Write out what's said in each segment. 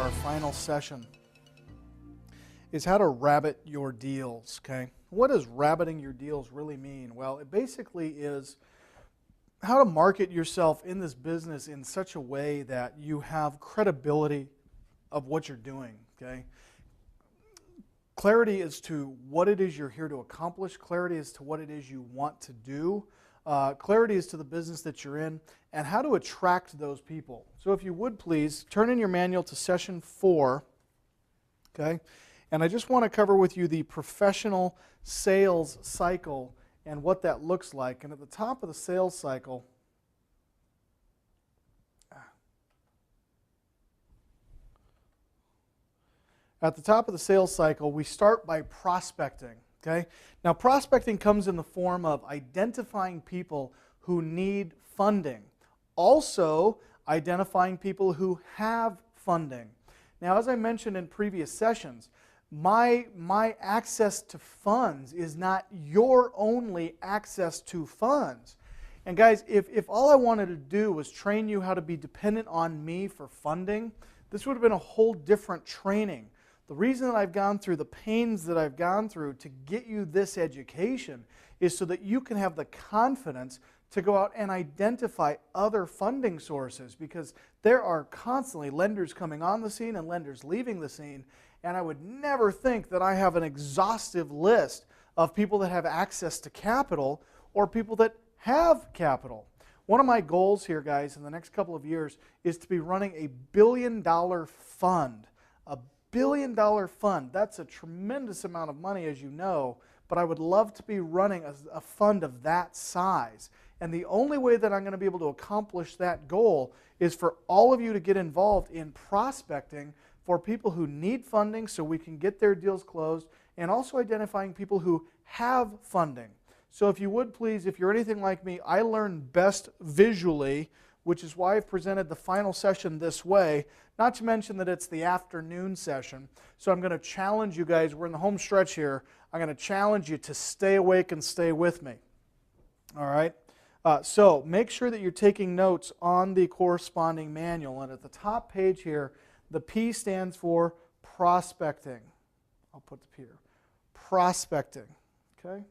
our final session is how to rabbit your deals, okay? What does rabbiting your deals really mean? Well, it basically is how to market yourself in this business in such a way that you have credibility of what you're doing, okay? Clarity as to what it is you're here to accomplish, clarity as to what it is you want to do, clarity as to the business that you're in, and how to attract those people. So if you would please, turn in your manual to session 4, okay? And I just want to cover with you the professional sales cycle and what that looks like. And at the top of the sales cycle, we start by prospecting, okay? Now, prospecting comes in the form of identifying people who need funding. Also, identifying people who have funding. Now, as I mentioned in previous sessions, my access to funds is not your only access to funds. And guys, if all I wanted to do was train you how to be dependent on me for funding, this would have been a whole different training. The reason that I've gone through the pains that I've gone through to get you this education is so that you can have the confidence to go out and identify other funding sources, because there are constantly lenders coming on the scene and lenders leaving the scene, and I would never think that I have an exhaustive list of people that have access to capital or people that have capital. One of my goals here, guys, in the next couple of years is to be running a $1 billion fund. A $1 billion fund. That's a tremendous amount of money, as you know, but I would love to be running a fund of that size. And the only way that I'm going to be able to accomplish that goal is for all of you to get involved in prospecting for people who need funding so we can get their deals closed, and also identifying people who have funding. So if you would please, if you're anything like me, I learn best visually, which is why I've presented the final session this way, not to mention that it's the afternoon session. So I'm going to challenge you guys, we're in the home stretch here, I'm going to challenge you to stay awake and stay with me. All right? So make sure that you're taking notes on the corresponding manual. And at the top page here, the P stands for prospecting. I'll put the P here. Prospecting. Okay?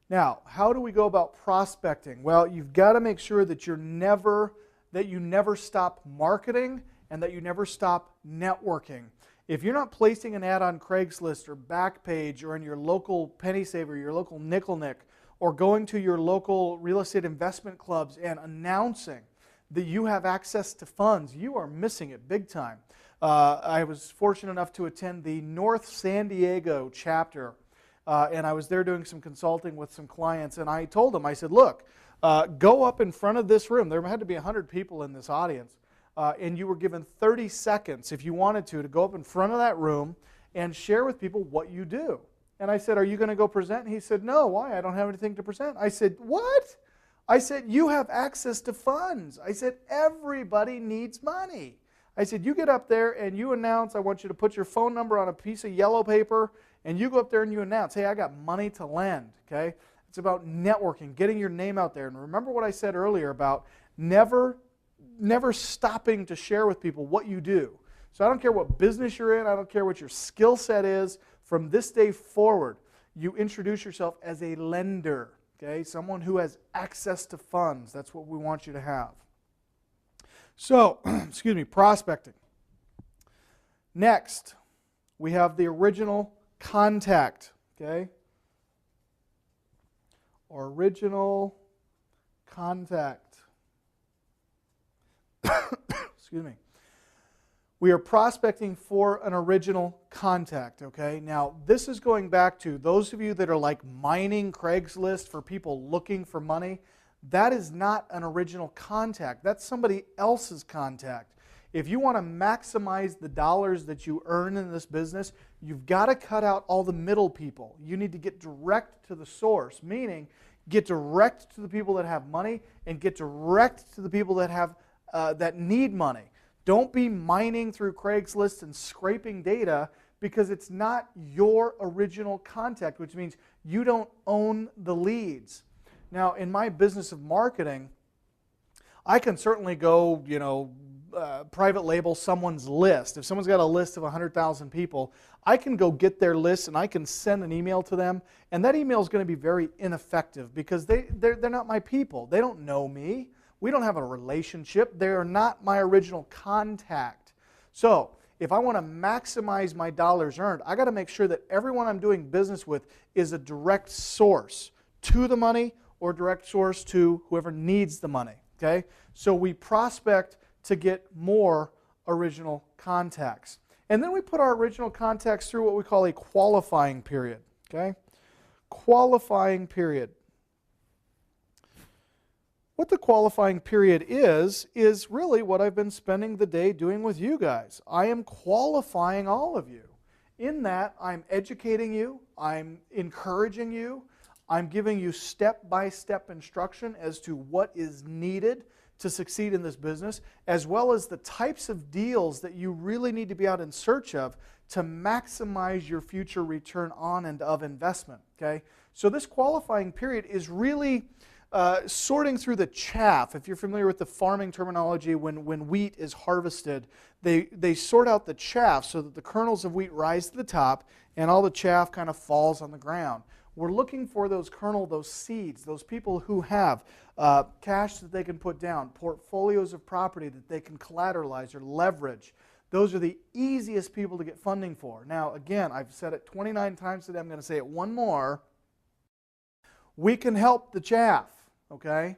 Now, how do we go about prospecting? Well, you've got to make sure that you never stop marketing and that you never stop networking. If you're not placing an ad on Craigslist or Backpage or in your local penny saver, your local nickel nick, or going to your local real estate investment clubs and announcing that you have access to funds, you are missing it big time. I was fortunate enough to attend the North San Diego chapter, and I was there doing some consulting with some clients, and I told them, I said, look, go up in front of this room. There had to be 100 people in this audience, and you were given 30 seconds, if you wanted to go up in front of that room and share with people what you do. And I said, are you going to go present? And he said, no, why? I don't have anything to present. I said, what? I said, you have access to funds. I said, everybody needs money. I said, you get up there and you announce, I want you to put your phone number on a piece of yellow paper, and you go up there and you announce, hey, I got money to lend, okay? It's about networking, getting your name out there. And remember what I said earlier about never stopping to share with people what you do. So I don't care what business you're in, I don't care what your skill set is. From this day forward, you introduce yourself as a lender, okay? Someone who has access to funds. That's what we want you to have. So, excuse me, prospecting. Next, we have the original contact, okay? Original contact. Excuse me. We are prospecting for an original contact, okay? Now, this is going back to those of you that are like mining Craigslist for people looking for money. That is not an original contact. That's somebody else's contact. If you want to maximize the dollars that you earn in this business, you've got to cut out all the middle people. You need to get direct to the source, meaning get direct to the people that have money and get direct to the people that have that need money. Don't be mining through Craigslist and scraping data, because it's not your original contact, which means you don't own the leads. Now, in my business of marketing, I can certainly go, private label someone's list. If someone's got a list of 100,000 people, I can go get their list and I can send an email to them, and that email is going to be very ineffective because they're not my people. They don't know me. We don't have a relationship. They are not my original contact. So if I want to maximize my dollars earned, I got to make sure that everyone I'm doing business with is a direct source to the money or direct source to whoever needs the money. Okay? So we prospect to get more original contacts. And then we put our original contacts through what we call a qualifying period. Okay? Qualifying period. What the qualifying period is really what I've been spending the day doing with you guys. I am qualifying all of you. In that, I'm educating you, I'm encouraging you, I'm giving you step-by-step instruction as to what is needed to succeed in this business, as well as the types of deals that you really need to be out in search of to maximize your future return on and of investment. Okay? So this qualifying period is really sorting through the chaff. If you're familiar with the farming terminology, when wheat is harvested, they sort out the chaff so that the kernels of wheat rise to the top and all the chaff kind of falls on the ground. We're looking for those those seeds, those people who have cash that they can put down, portfolios of property that they can collateralize or leverage. Those are the easiest people to get funding for. Now, again, I've said it 29 times today. I'm going to say it one more. We can help the chaff, okay?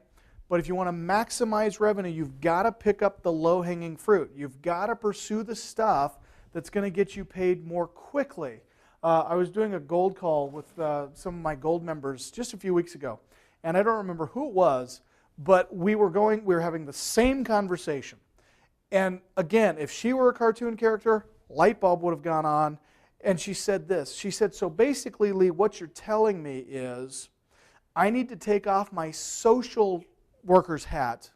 But if you want to maximize revenue, you've got to pick up the low-hanging fruit. You've got to pursue the stuff that's going to get you paid more quickly. I was doing a gold call with some of my gold members just a few weeks ago, and I don't remember who it was, but we were having the same conversation. And again, if she were a cartoon character, light bulb would have gone on, and she said this. She said, so basically, Lee, what you're telling me is I need to take off my social worker's hat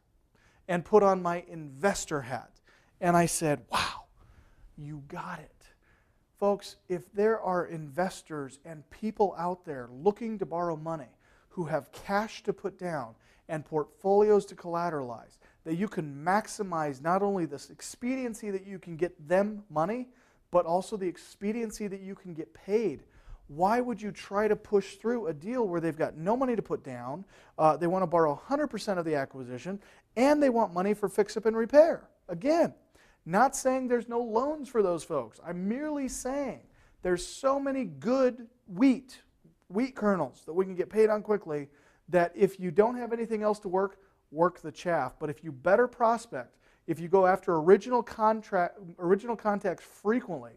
and put on my investor hat. And I said, wow, you got it. Folks, if there are investors and people out there looking to borrow money who have cash to put down and portfolios to collateralize, that you can maximize not only this expediency that you can get them money, but also the expediency that you can get paid. Why would you try to push through a deal where they've got no money to put down, they want to borrow 100% of the acquisition, and they want money for fix-up and repair? Again, not saying there's no loans for those folks. I'm merely saying there's so many good wheat kernels that we can get paid on quickly that if you don't have anything else to work the chaff. But if you better prospect, if you go after original contacts frequently,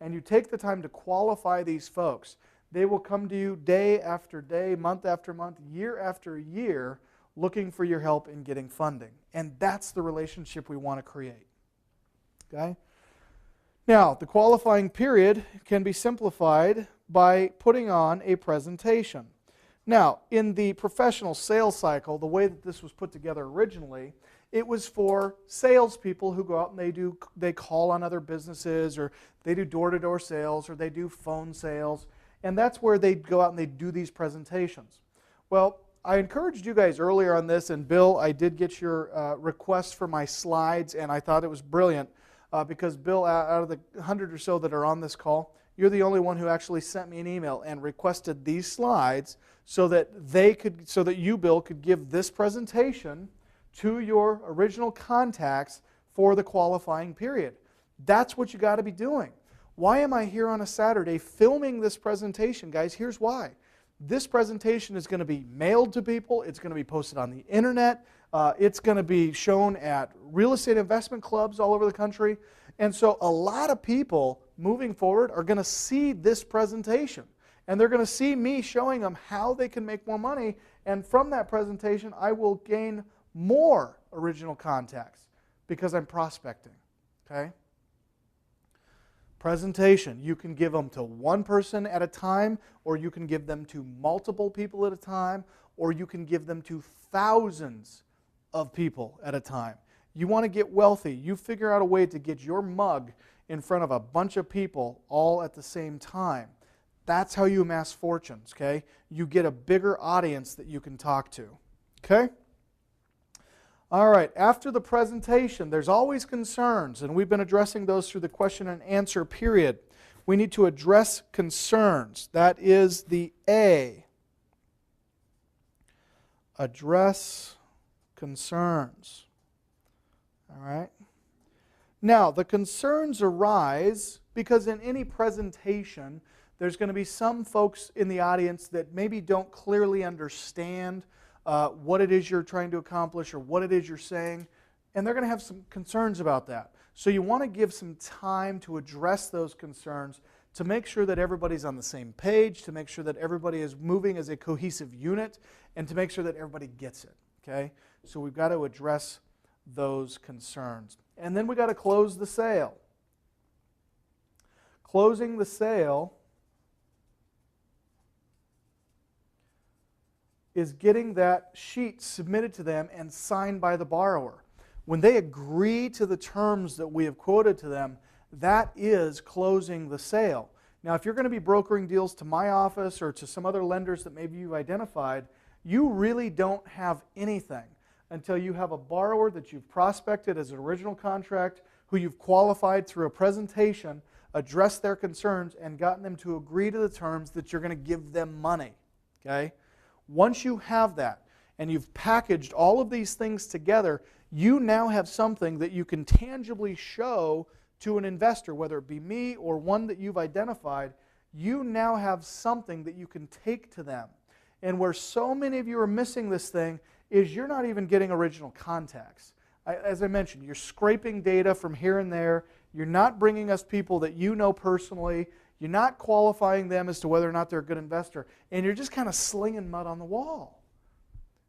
and you take the time to qualify these folks, they will come to you day after day, month after month, year after year, looking for your help in getting funding. And that's the relationship we want to create. Okay? Now, the qualifying period can be simplified by putting on a presentation. Now, in the professional sales cycle, the way that this was put together originally, it was for salespeople who go out and they call on other businesses, or they do door-to-door sales, or they do phone sales, and that's where they go out and they do these presentations. Well, I encouraged you guys earlier on this, and Bill, I did get your request for my slides, and I thought it was brilliant because Bill, out of the 100 or so that are on this call, you're the only one who actually sent me an email and requested these slides so that you, Bill, could give this presentation to your original contacts for the qualifying period. That's what you got to be doing. Why am I here on a Saturday filming this presentation, guys? Here's why. This presentation is going to be mailed to people. It's going to be posted on the internet. It's going to be shown at real estate investment clubs all over the country. And so a lot of people moving forward are going to see this presentation. And they're going to see me showing them how they can make more money. And from that presentation, I will gain more original contacts because I'm prospecting. Okay? Presentation. You can give them to one person at a time, or you can give them to multiple people at a time, or you can give them to thousands of people at a time. You want to get wealthy. You figure out a way to get your mug in front of a bunch of people all at the same time. That's how you amass fortunes, okay? You get a bigger audience that you can talk to, okay? All right, after the presentation, there's always concerns, and we've been addressing those through the question and answer period. We need to address concerns. That is the A. Address concerns. All right. Now, the concerns arise because in any presentation, there's going to be some folks in the audience that maybe don't clearly understand what it is you're trying to accomplish or what it is you're saying, and they're going to have some concerns about that. So you want to give some time to address those concerns to make sure that everybody's on the same page, to make sure that everybody is moving as a cohesive unit, and to make sure that everybody gets it. Okay? So we've got to address those concerns. And then we've got to close the sale. Closing the sale is getting that sheet submitted to them and signed by the borrower. When they agree to the terms that we have quoted to them, that is closing the sale. Now, if you're going to be brokering deals to my office or to some other lenders that maybe you've identified, you really don't have anything until you have a borrower that you've prospected as an original contract, who you've qualified through a presentation, addressed their concerns, and gotten them to agree to the terms that you're going to give them money. Okay? Once you have that, and you've packaged all of these things together, you now have something that you can tangibly show to an investor, whether it be me or one that you've identified. You now have something that you can take to them. And where so many of you are missing this thing is you're not even getting original contacts. As I mentioned, you're scraping data from here and there. You're not bringing us people that you know personally. You're not qualifying them as to whether or not they're a good investor. And you're just kind of slinging mud on the wall.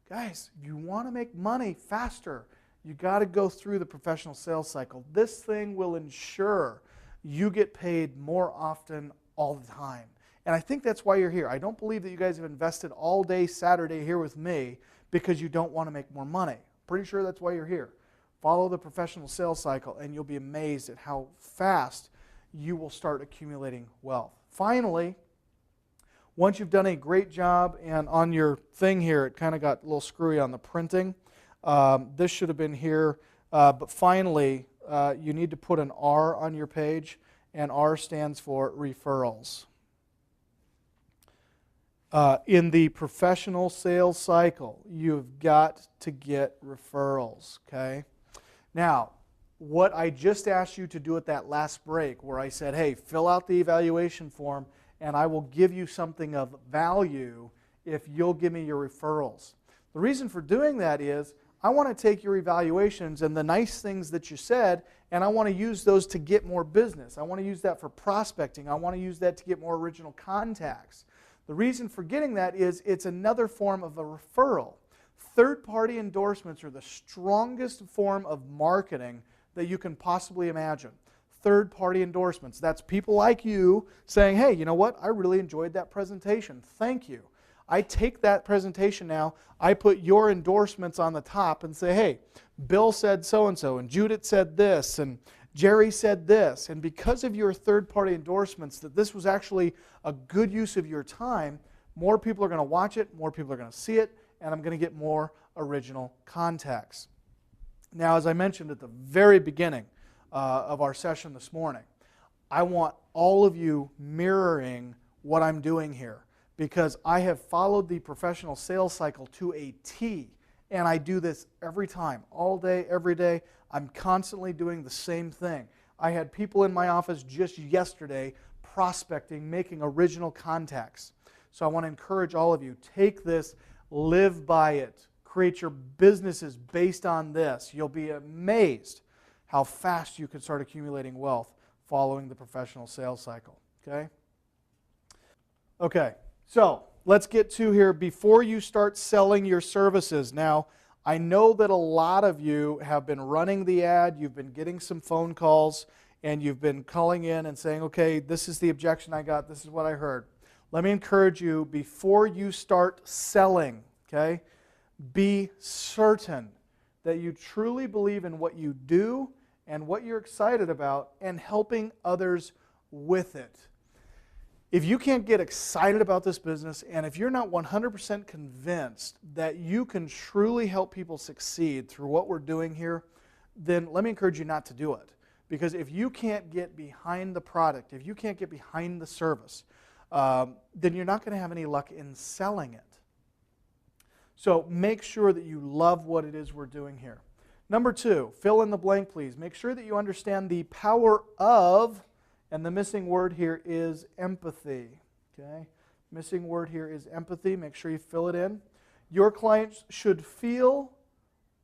Guys, if you want to make money faster, you got to go through the professional sales cycle. This thing will ensure you get paid more often all the time. And I think that's why you're here. I don't believe that you guys have invested all day Saturday here with me because you don't want to make more money. Pretty sure that's why you're here. Follow the professional sales cycle and you'll be amazed at how fast you will start accumulating wealth. Finally, once you've done a great job, and on your thing here, it kind of got a little screwy on the printing. This should have been here, but finally, you need to put an R on your page, and R stands for referrals. In the professional sales cycle, you've got to get referrals, okay? Now, what I just asked you to do at that last break, where I said, hey, fill out the evaluation form, and I will give you something of value if you'll give me your referrals. The reason for doing that is I want to take your evaluations and the nice things that you said, and I want to use those to get more business. I want to use that for prospecting. I want to use that to get more original contacts. The reason for getting that is it's another form of a referral. Third-party endorsements are the strongest form of marketing that you can possibly imagine. Third-party endorsements. That's people like you saying, hey, you know what? I really enjoyed that presentation. Thank you. I take that presentation now, I put your endorsements on the top and say, hey, Bill said so-and-so, and Judith said this, and Jerry said this. And because of your third-party endorsements, that this was actually a good use of your time, more people are going to watch it, more people are going to see it, and I'm going to get more original contacts. Now, as I mentioned at the very beginning of our session this morning, I want all of you mirroring what I'm doing here, because I have followed the professional sales cycle to a T, and I do this every time, all day, every day. I'm constantly doing the same thing. I had people in my office just yesterday prospecting, making original contacts. So I want to encourage all of you, take this, live by it, create your businesses based on this. You'll be amazed how fast you can start accumulating wealth following the professional sales cycle. Okay, so let's get to here before you start selling your services. Now, I know that a lot of you have been running the ad, you've been getting some phone calls, and you've been calling in and saying, okay, this is the objection I got, this is what I heard. Let me encourage you, before you start selling, okay, be certain that you truly believe in what you do and what you're excited about and helping others with it. If you can't get excited about this business, and if you're not 100% convinced that you can truly help people succeed through what we're doing here, then let me encourage you not to do it. Because if you can't get behind the product, if you can't get behind the service, then you're not going to have any luck in selling it. So make sure that you love what it is we're doing here. Number 2, fill in the blank, please. Make sure that you understand the power of, and the missing word here is empathy. Okay? Missing word here is empathy. Make sure you fill it in. Your clients should feel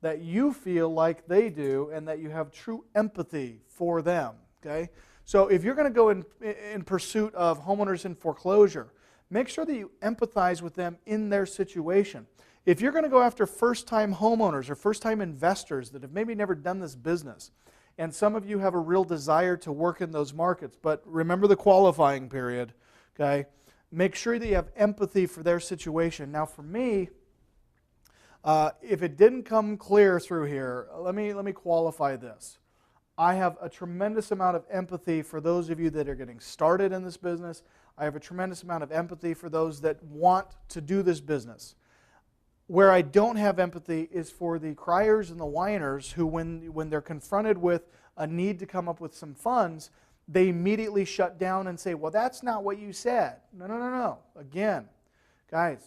that you feel like they do and that you have true empathy for them. Okay? So if you're going to go in pursuit of homeowners in foreclosure, make sure that you empathize with them in their situation. If you're going to go after first-time homeowners or first-time investors that have maybe never done this business, and some of you have a real desire to work in those markets, but remember the qualifying period, okay? Make sure that you have empathy for their situation. Now for me, if it didn't come clear through here, let me qualify this. I have a tremendous amount of empathy for those of you that are getting started in this business. I have a tremendous amount of empathy for those that want to do this business. Where I don't have empathy is for the criers and the whiners who, when they're confronted with a need to come up with some funds, they immediately shut down and say, well, that's not what you said. No, no, no, no. Again, guys,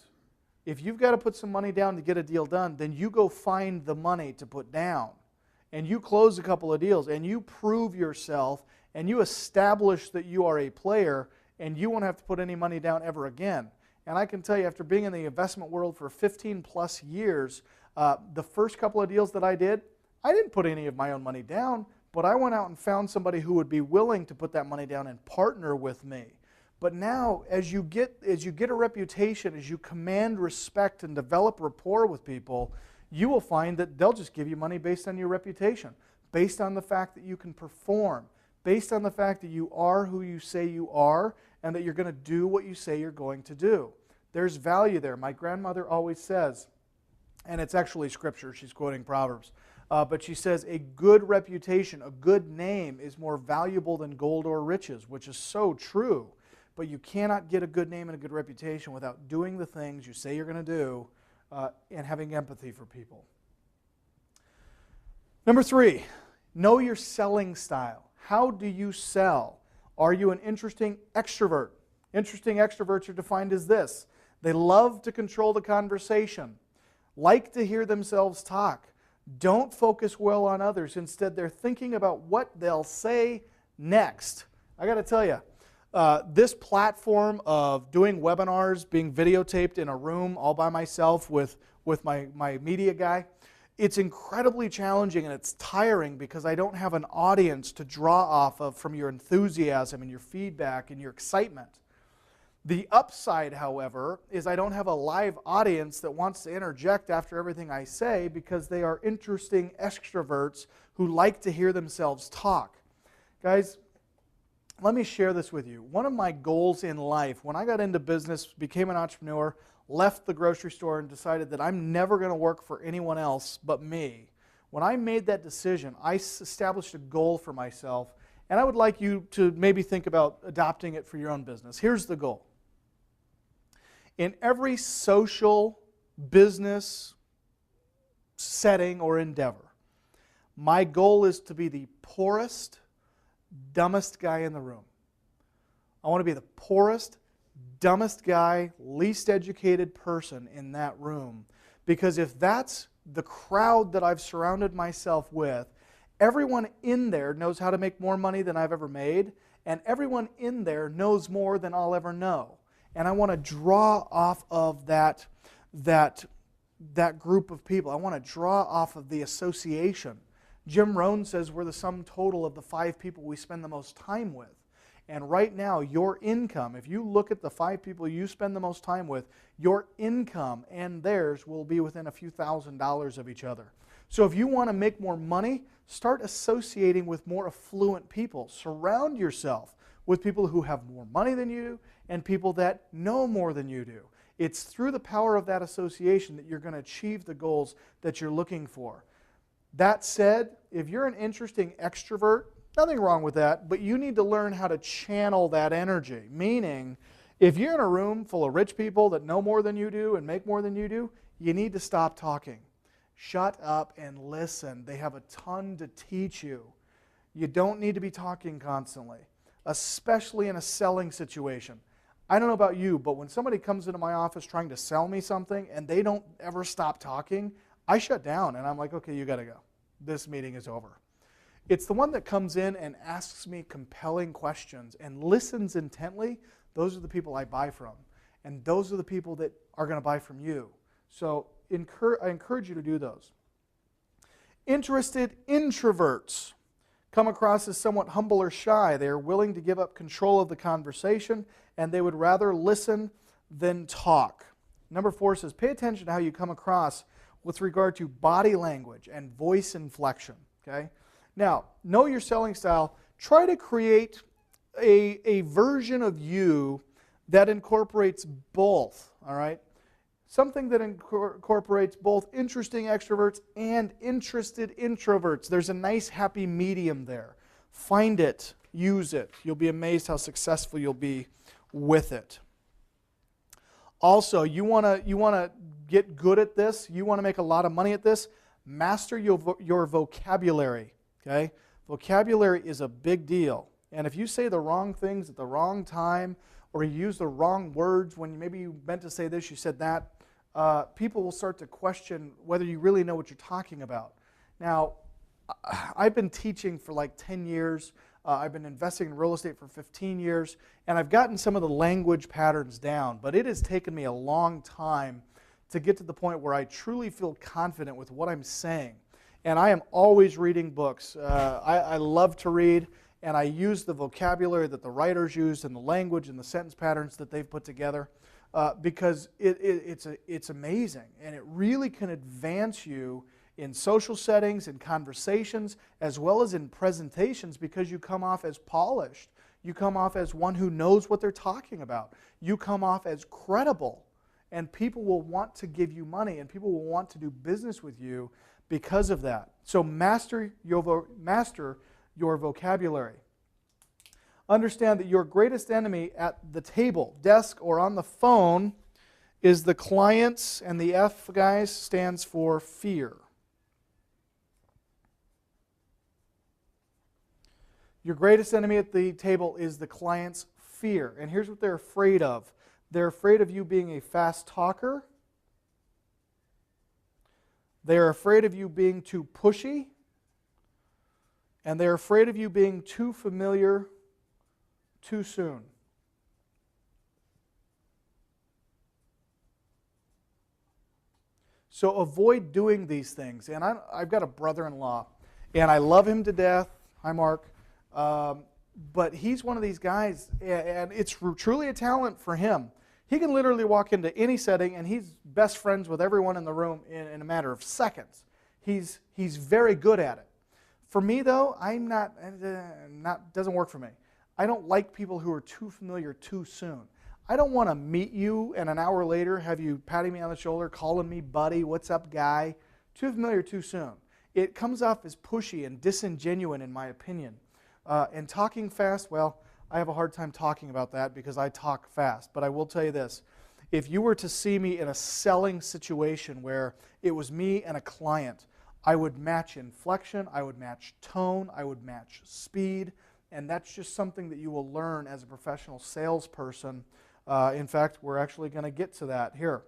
if you've got to put some money down to get a deal done, then you go find the money to put down. And you close a couple of deals, and you prove yourself, and you establish that you are a player, and you won't have to put any money down ever again. And I can tell you, after being in the investment world for 15 plus years, the first couple of deals that I didn't put any of my own money down, but I went out and found somebody who would be willing to put that money down and partner with me. But now, as you get a reputation, as you command respect and develop rapport with people, you will find that they'll just give you money based on your reputation, based on the fact that you can perform, based on the fact that you are who you say you are, and that you're going to do what you say you're going to do. There's value there. My grandmother always says, and it's actually scripture, she's quoting Proverbs, but she says, a good reputation, a good name is more valuable than gold or riches, which is so true. But you cannot get a good name and a good reputation without doing the things you say you're going to do and having empathy for people. Number 3, know your selling style. How do you sell? Are you an interesting extrovert? Interesting extroverts are defined as this. They love to control the conversation, like to hear themselves talk, don't focus well on others. Instead, they're thinking about what they'll say next. I got to tell you, this platform of doing webinars, being videotaped in a room all by myself with my media guy, it's incredibly challenging and it's tiring because I don't have an audience to draw off of from your enthusiasm and your feedback and your excitement. The upside, however, is I don't have a live audience that wants to interject after everything I say because they are interesting extroverts who like to hear themselves talk. Guys, let me share this with you. One of my goals in life, when I got into business, became an entrepreneur, left the grocery store and decided that I'm never going to work for anyone else but me. When I made that decision, I established a goal for myself, and I would like you to maybe think about adopting it for your own business. Here's the goal. In every social, business setting or endeavor, my goal is to be the poorest, dumbest guy in the room. I want to be the poorest, dumbest guy, least educated person in that room. Because if that's the crowd that I've surrounded myself with, everyone in there knows how to make more money than I've ever made, and everyone in there knows more than I'll ever know. And I want to draw off of that group of people. I want to draw off of the association. Jim Rohn says we're the sum total of the 5 people we spend the most time with. And right now, your income, if you look at the 5 people you spend the most time with, your income and theirs will be within a few $1,000s of each other. So if you want to make more money, start associating with more affluent people. Surround yourself with people who have more money than you do and people that know more than you do. It's through the power of that association that you're going to achieve the goals that you're looking for. That said, if you're an interesting extrovert Nothing wrong with that, but you need to learn how to channel that energy. Meaning, if you're in a room full of rich people that know more than you do and make more than you do, you need to stop talking. Shut up and listen. They have a ton to teach you. You don't need to be talking constantly, especially in a selling situation. I don't know about you, but when somebody comes into my office trying to sell me something and they don't ever stop talking, I shut down and I'm like, okay, you got to go. This meeting is over. It's the one that comes in and asks me compelling questions and listens intently. Those are the people I buy from. And those are the people that are going to buy from you. So I encourage you to do those. Interested introverts come across as somewhat humble or shy. They are willing to give up control of the conversation, and they would rather listen than talk. Number 4 says, pay attention to how you come across with regard to body language and voice inflection. Okay? Now, know your selling style. Try to create a version of you that incorporates both, all right? Something that incorporates both interesting extroverts and interested introverts. There's a nice happy medium there. Find it, use it. You'll be amazed how successful you'll be with it. Also, you want to get good at this. You want to make a lot of money at this. Master your vocabulary. Okay? Vocabulary is a big deal. And if you say the wrong things at the wrong time, or you use the wrong words when maybe you meant to say this, you said that, people will start to question whether you really know what you're talking about. Now, I've been teaching for like 10 years. I've been investing in real estate for 15 years, and I've gotten some of the language patterns down, but it has taken me a long time to get to the point where I truly feel confident with what I'm saying. And I am always reading books. I love to read, and I use the vocabulary that the writers use and the language and the sentence patterns that they've put together. Because it's amazing, and it really can advance you in social settings, in conversations, as well as in presentations, because you come off as polished. You come off as one who knows what they're talking about. You come off as credible, and people will want to give you money, and people will want to do business with you because of that. So master your vocabulary. Understand that your greatest enemy at the table, desk, or on the phone is the clients, and the F, guys, stands for fear. Your greatest enemy at the table is the client's fear. And here's what they're afraid of. They're afraid of you being a fast talker. They're afraid of you being too pushy. And they're afraid of you being too familiar too soon. So avoid doing these things. And I've got a brother-in-law, and I love him to death. Hi, Mark. But he's one of these guys, and it's truly a talent for him. He can literally walk into any setting, and he's best friends with everyone in the room in a matter of seconds. He's very good at it. For me, though, doesn't work for me. I don't like people who are too familiar too soon. I don't want to meet you and an hour later have you patting me on the shoulder, calling me buddy, what's up, guy. Too familiar too soon. It comes off as pushy and disingenuous in my opinion. And talking fast, well, I have a hard time talking about that because I talk fast. But I will tell you this. If you were to see me in a selling situation where it was me and a client, I would match inflection, I would match tone, I would match speed. And that's just something that you will learn as a professional salesperson. In fact, we're actually going to get to that here.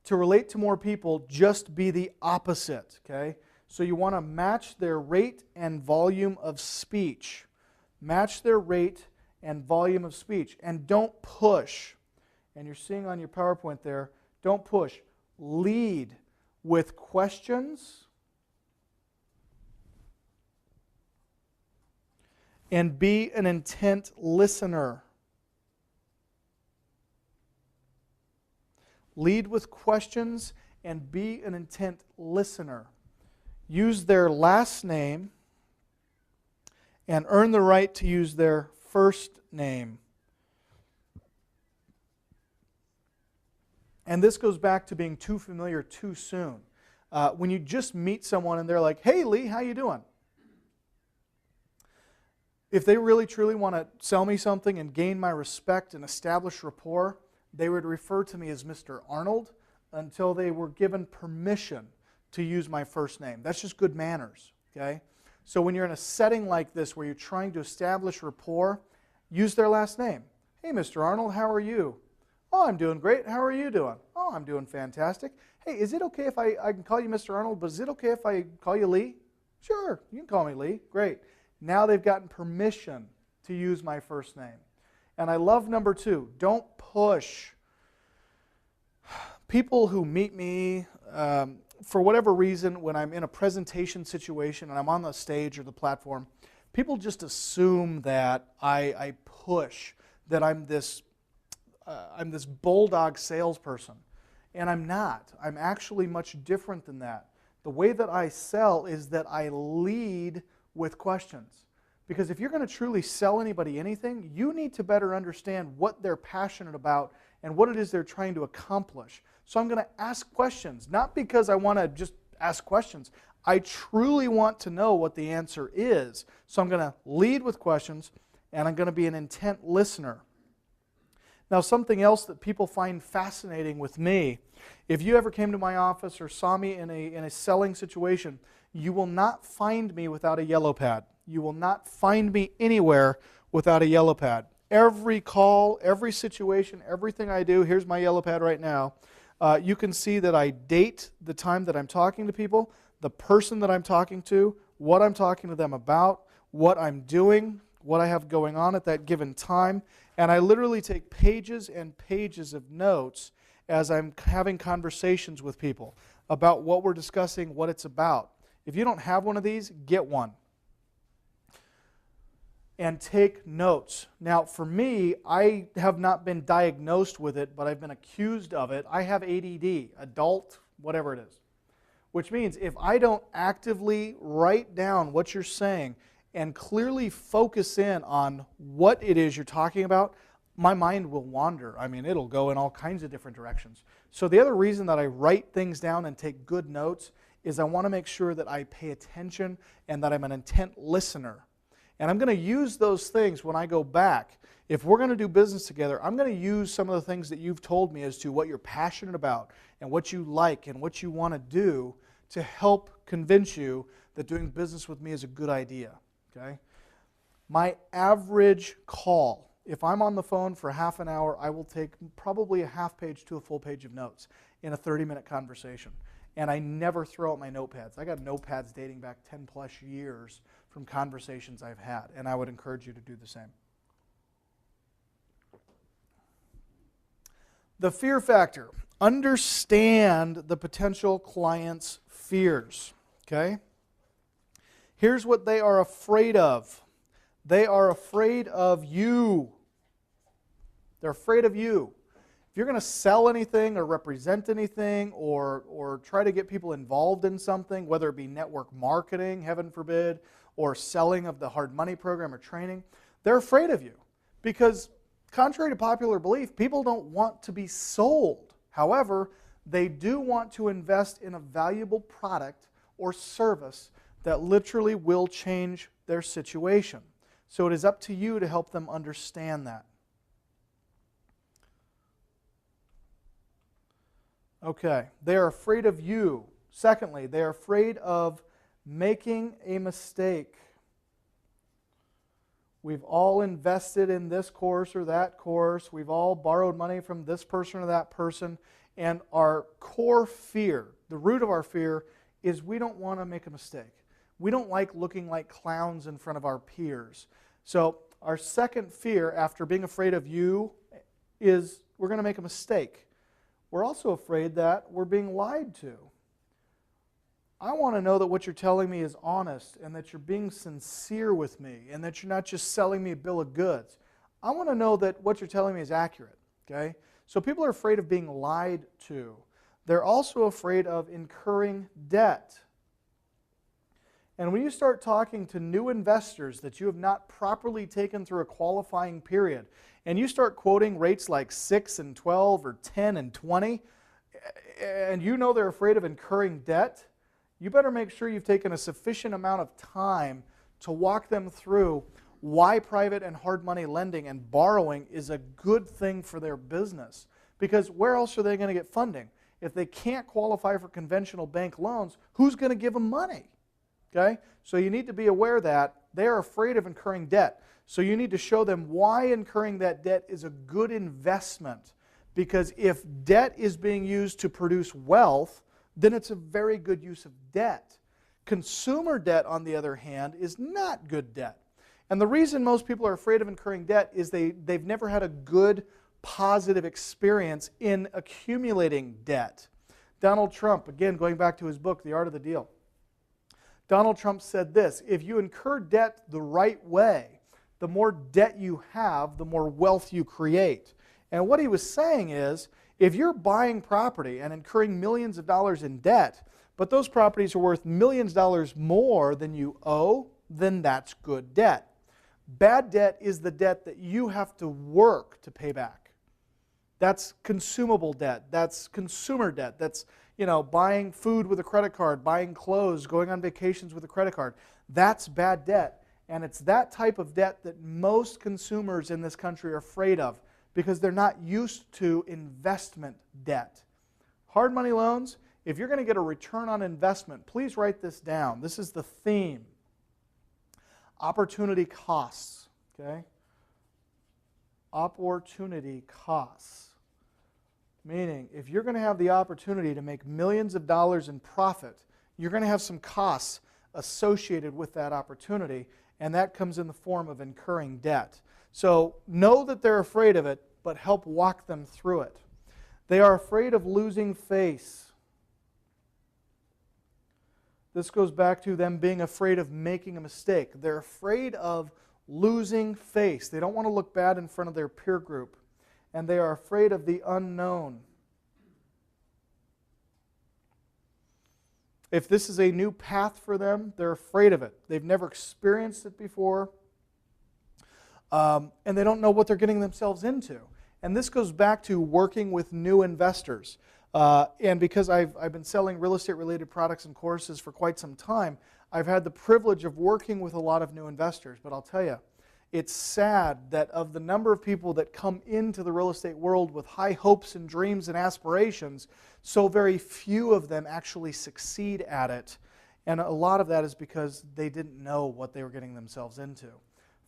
To relate to more people, just be the opposite, okay? So you want to match their rate and volume of speech. Match their rate and volume of speech. And don't push. And you're seeing on your PowerPoint there, don't push. Lead with questions and be an intent listener. Lead with questions and be an intent listener. Use their last name and earn the right to use their first name. And this goes back to being too familiar too soon. When you just meet someone and they're like, hey Lee, how you doing? If they really truly want to sell me something and gain my respect and establish rapport, they would refer to me as Mr. Arnold until they were given permission to use my first name. That's just good manners, okay? So when you're in a setting like this where you're trying to establish rapport, use their last name. Hey, Mr. Arnold, how are you? Oh, I'm doing great. How are you doing? Oh, I'm doing fantastic. Hey, is it okay if I can call you Mr. Arnold, but is it okay if I call you Lee? Sure, you can call me Lee. Great. Now they've gotten permission to use my first name. And I love number 2, don't push. People who meet me, for whatever reason, when I'm in a presentation situation and I'm on the stage or the platform, people just assume that I push, that I'm this bulldog salesperson. And I'm not. I'm actually much different than that. The way that I sell is that I lead with questions. Because if you're going to truly sell anybody anything, you need to better understand what they're passionate about and what it is they're trying to accomplish. So I'm going to ask questions, not because I want to just ask questions. I truly want to know what the answer is. So I'm going to lead with questions, and I'm going to be an intent listener. Now, something else that people find fascinating with me, if you ever came to my office or saw me in a selling situation, you will not find me without a yellow pad. You will not find me anywhere without a yellow pad. Every call, every situation, everything I do, here's my yellow pad right now. You can see that I date the time that I'm talking to people, the person that I'm talking to, what I'm talking to them about, what I'm doing, what I have going on at that given time. And I literally take pages and pages of notes as I'm having conversations with people about what we're discussing, what it's about. If you don't have one of these, get one. And take notes. Now, for me, I have not been diagnosed with it, but I've been accused of it. I have ADD, adult, whatever it is. Which means if I don't actively write down what you're saying and clearly focus in on what it is you're talking about, my mind will wander. I mean, it'll go in all kinds of different directions. So the other reason that I write things down and take good notes is I want to make sure that I pay attention and that I'm an intent listener. And I'm going to use those things when I go back. If we're going to do business together, I'm going to use some of the things that you've told me as to what you're passionate about and what you like and what you want to do to help convince you that doing business with me is a good idea. Okay? My average call, if I'm on the phone for half an hour, I will take probably a half page to a full page of notes in a 30-minute conversation. And I never throw out my notepads. I got notepads dating back 10 plus years from conversations I've had, and I would encourage you to do the same. The fear factor. Understand the potential client's fears. Okay? Here's what they are afraid of. They are afraid of you. They're afraid of you. If you're going to sell anything or represent anything or try to get people involved in something, whether it be network marketing, heaven forbid, or selling of the hard money program or training, they're afraid of you. Because contrary to popular belief, people don't want to be sold. However, they do want to invest in a valuable product or service that literally will change their situation. So it is up to you to help them understand that. Okay, they are afraid of you. Secondly, they are afraid of making a mistake. We've all invested in this course or that course. We've all borrowed money from this person or that person. And our core fear, the root of our fear, is we don't want to make a mistake. We don't like looking like clowns in front of our peers. So our second fear, after being afraid of you, is we're going to make a mistake. We're also afraid that we're being lied to. I want to know that what you're telling me is honest and that you're being sincere with me and that you're not just selling me a bill of goods. I want to know that what you're telling me is accurate. Okay? So people are afraid of being lied to. They're also afraid of incurring debt. And when you start talking to new investors that you have not properly taken through a qualifying period, and you start quoting rates like 6 and 12 or 10 and 20, and you know they're afraid of incurring debt, you better make sure you've taken a sufficient amount of time to walk them through why private and hard money lending and borrowing is a good thing for their business. Because where else are they going to get funding? If they can't qualify for conventional bank loans, who's going to give them money? Okay? So you need to be aware that they are afraid of incurring debt. So you need to show them why incurring that debt is a good investment. Because if debt is being used to produce wealth, then it's a very good use of debt. Consumer debt, on the other hand, is not good debt. And the reason most people are afraid of incurring debt is they've never had a good, positive experience in accumulating debt. Donald Trump, again, going back to his book, The Art of the Deal. Donald Trump said this: if you incur debt the right way, the more debt you have, the more wealth you create. And what he was saying is, if you're buying property and incurring millions of dollars in debt, but those properties are worth millions of dollars more than you owe, then that's good debt. Bad debt is the debt that you have to work to pay back. That's consumable debt. That's consumer debt. That's, buying food with a credit card, buying clothes, going on vacations with a credit card. That's bad debt. And it's that type of debt that most consumers in this country are afraid of because they're not used to investment debt. Hard money loans, if you're going to get a return on investment, please write this down. This is the theme. Opportunity costs, okay? Opportunity costs. Meaning, if you're going to have the opportunity to make millions of dollars in profit, you're going to have some costs associated with that opportunity, and that comes in the form of incurring debt. So know that they're afraid of it, but help walk them through it. They are afraid of losing face. This goes back to them being afraid of making a mistake. They're afraid of losing face. They don't want to look bad in front of their peer group. And they are afraid of the unknown. If this is a new path for them, they're afraid of it. They've never experienced it before. And they don't know what they're getting themselves into. And this goes back to working with new investors. And because I've been selling real estate-related products and courses for quite some time, I've had the privilege of working with a lot of new investors. But I'll tell you, it's sad that of the number of people that come into the real estate world with high hopes and dreams and aspirations, so very few of them actually succeed at it. And a lot of that is because they didn't know what they were getting themselves into.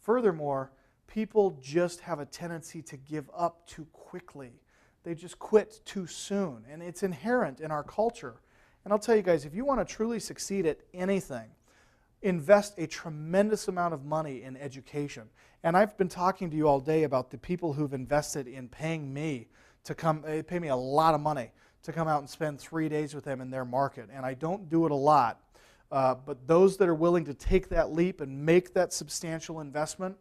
Furthermore, people just have a tendency to give up too quickly. They just quit too soon, and it's inherent in our culture. And I'll tell you guys, if you want to truly succeed at anything, invest a tremendous amount of money in education. And I've been talking to you all day about the people who've invested in paying me to come, they pay me a lot of money to come out and spend 3 days with them in their market. And I don't do it a lot, but those that are willing to take that leap and make that substantial investment,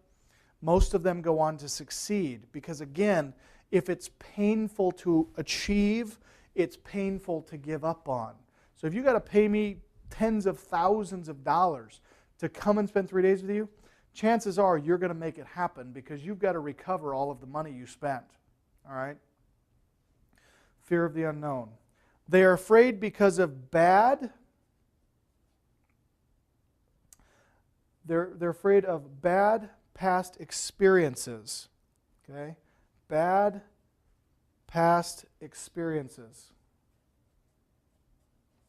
most of them go on to succeed. Because again, if it's painful to achieve, it's painful to give up on. So if you got to pay me tens of thousands of dollars to come and spend 3 days with you, chances are you're going to make it happen because you've got to recover all of the money you spent. All right? Fear of the unknown. They are afraid because of bad. They're afraid of bad past experiences. Okay? Bad past experiences.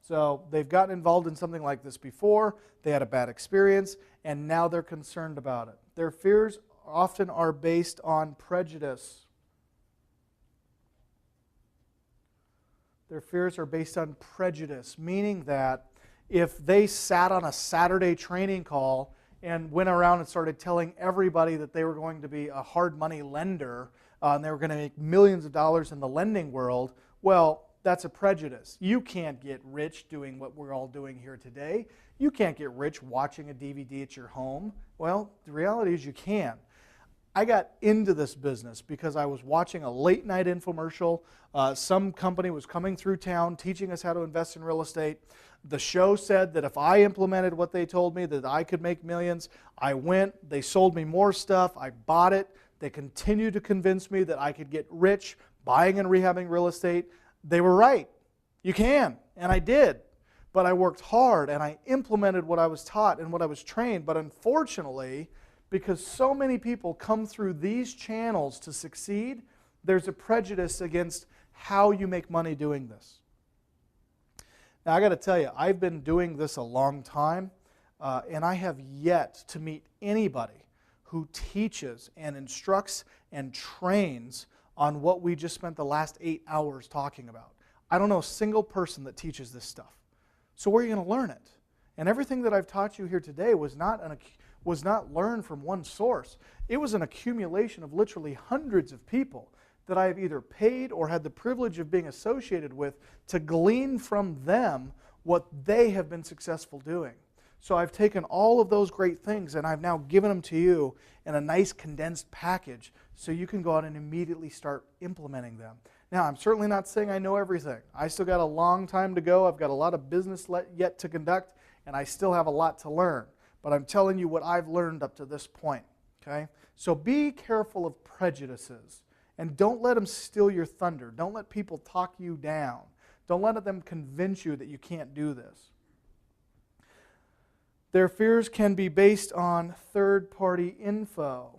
So they've gotten involved in something like this before, they had a bad experience, and now they're concerned about it. Their fears often are based on prejudice. Their fears are based on prejudice, meaning that if they sat on a Saturday training call and went around and started telling everybody that they were going to be a hard money lender, and they were going to make millions of dollars in the lending world, well, that's a prejudice. You can't get rich doing what we're all doing here today. You can't get rich watching a DVD at your home. Well, the reality is you can. I got into this business because I was watching a late night infomercial. Some company was coming through town teaching us how to invest in real estate. The show said that if I implemented what they told me, that I could make millions. I went, they sold me more stuff, I bought it. They continued to convince me that I could get rich buying and rehabbing real estate. They were right. You can, and I did. But I worked hard, and I implemented what I was taught and what I was trained. But unfortunately, Because so many people come through these channels to succeed, there's a prejudice against how you make money doing this. Now, I got to tell you, I've been doing this a long time, and I have yet to meet anybody who teaches and instructs and trains on what we just spent the last 8 hours talking about. I don't know a single person that teaches this stuff. So where are you going to learn it? And everything that I've taught you here today was not learned from one source. It was an accumulation of literally hundreds of people that I have either paid or had the privilege of being associated with to glean from them what they have been successful doing. So I've taken all of those great things and I've now given them to you in a nice condensed package so you can go out and immediately start implementing them. Now, I'm certainly not saying I know everything. I still got a long time to go. I've got a lot of business yet to conduct, and I still have a lot to learn. But I'm telling you what I've learned up to this point. Okay? So be careful of prejudices, and don't let them steal your thunder. Don't let people talk you down. Don't let them convince you that you can't do this. Their fears can be based on third-party info.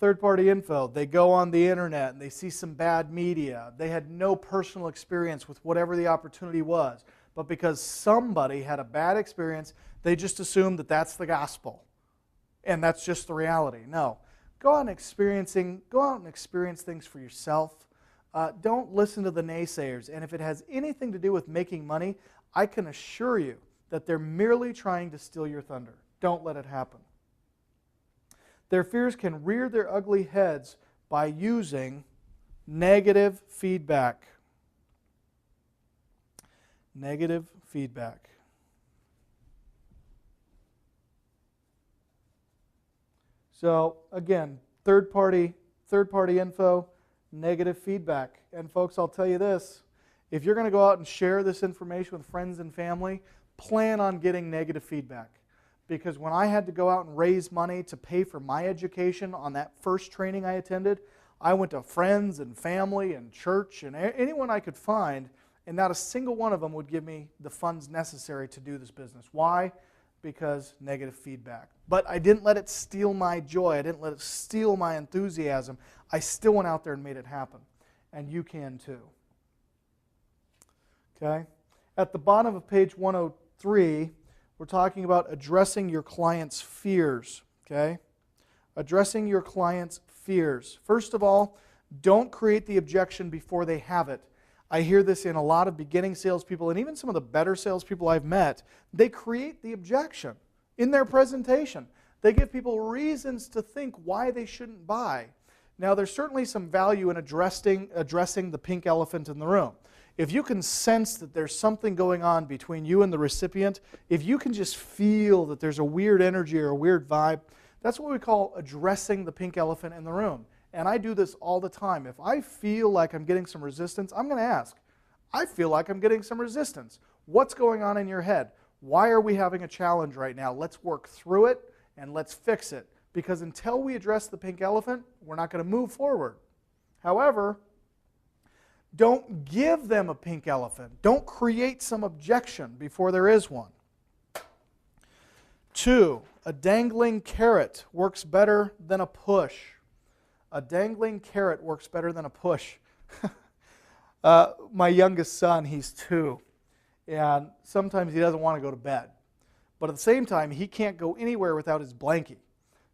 Third-party info. They go on the internet and they see some bad media. They had no personal experience with whatever the opportunity was. But because somebody had a bad experience, they just assume that that's the gospel. And that's just the reality. No. Go out and experience things for yourself. Don't listen to the naysayers. And if it has anything to do with making money, I can assure you that they're merely trying to steal your thunder. Don't let it happen. Their fears can rear their ugly heads by using negative feedback. Negative feedback. So again, third-party info, negative feedback. And folks, I'll tell you this, if you're going to go out and share this information with friends and family, plan on getting negative feedback. Because when I had to go out and raise money to pay for my education on that first training I attended, I went to friends and family and church and anyone I could find, and not a single one of them would give me the funds necessary to do this business. Why? Because negative feedback. But I didn't let it steal my joy. I didn't let it steal my enthusiasm. I still went out there and made it happen. And you can too. Okay? At the bottom of page 103, we're talking about addressing your client's fears. Okay? Addressing your client's fears. First of all, don't create the objection before they have it. I hear this in a lot of beginning salespeople, and even some of the better salespeople I've met. They create the objection in their presentation. They give people reasons to think why they shouldn't buy. Now, there's certainly some value in addressing the pink elephant in the room. If you can sense that there's something going on between you and the recipient, if you can just feel that there's a weird energy or a weird vibe, that's what we call addressing the pink elephant in the room. And I do this all the time. If I feel like I'm getting some resistance, I'm going to ask, I feel like I'm getting some resistance. What's going on in your head? Why are we having a challenge right now? Let's work through it and let's fix it. Because until we address the pink elephant, we're not going to move forward. However, don't give them a pink elephant. Don't create some objection before there is one. 2, a dangling carrot works better than a push. A dangling carrot works better than a push. My youngest son, he's 2, and sometimes he doesn't want to go to bed. But at the same time, he can't go anywhere without his blankie.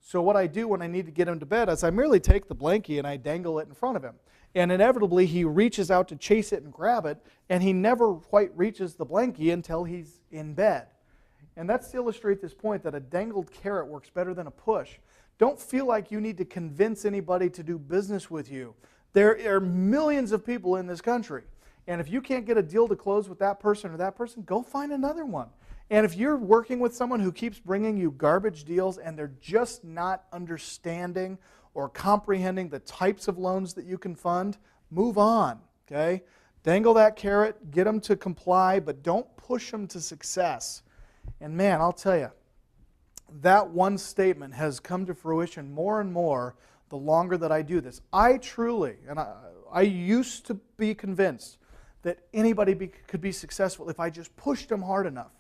So what I do when I need to get him to bed is I merely take the blankie and I dangle it in front of him. And inevitably, he reaches out to chase it and grab it, and he never quite reaches the blankie until he's in bed. And that's to illustrate this point that a dangled carrot works better than a push. Don't feel like you need to convince anybody to do business with you. There are millions of people in this country. And if you can't get a deal to close with that person or that person, go find another one. And if you're working with someone who keeps bringing you garbage deals and they're just not understanding or comprehending the types of loans that you can fund, move on. Okay? Dangle that carrot, get them to comply, but don't push them to success. And man, I'll tell you, that one statement has come to fruition more and more the longer that I do this. I truly, and I used to be convinced that anybody could be successful if I just pushed them hard enough.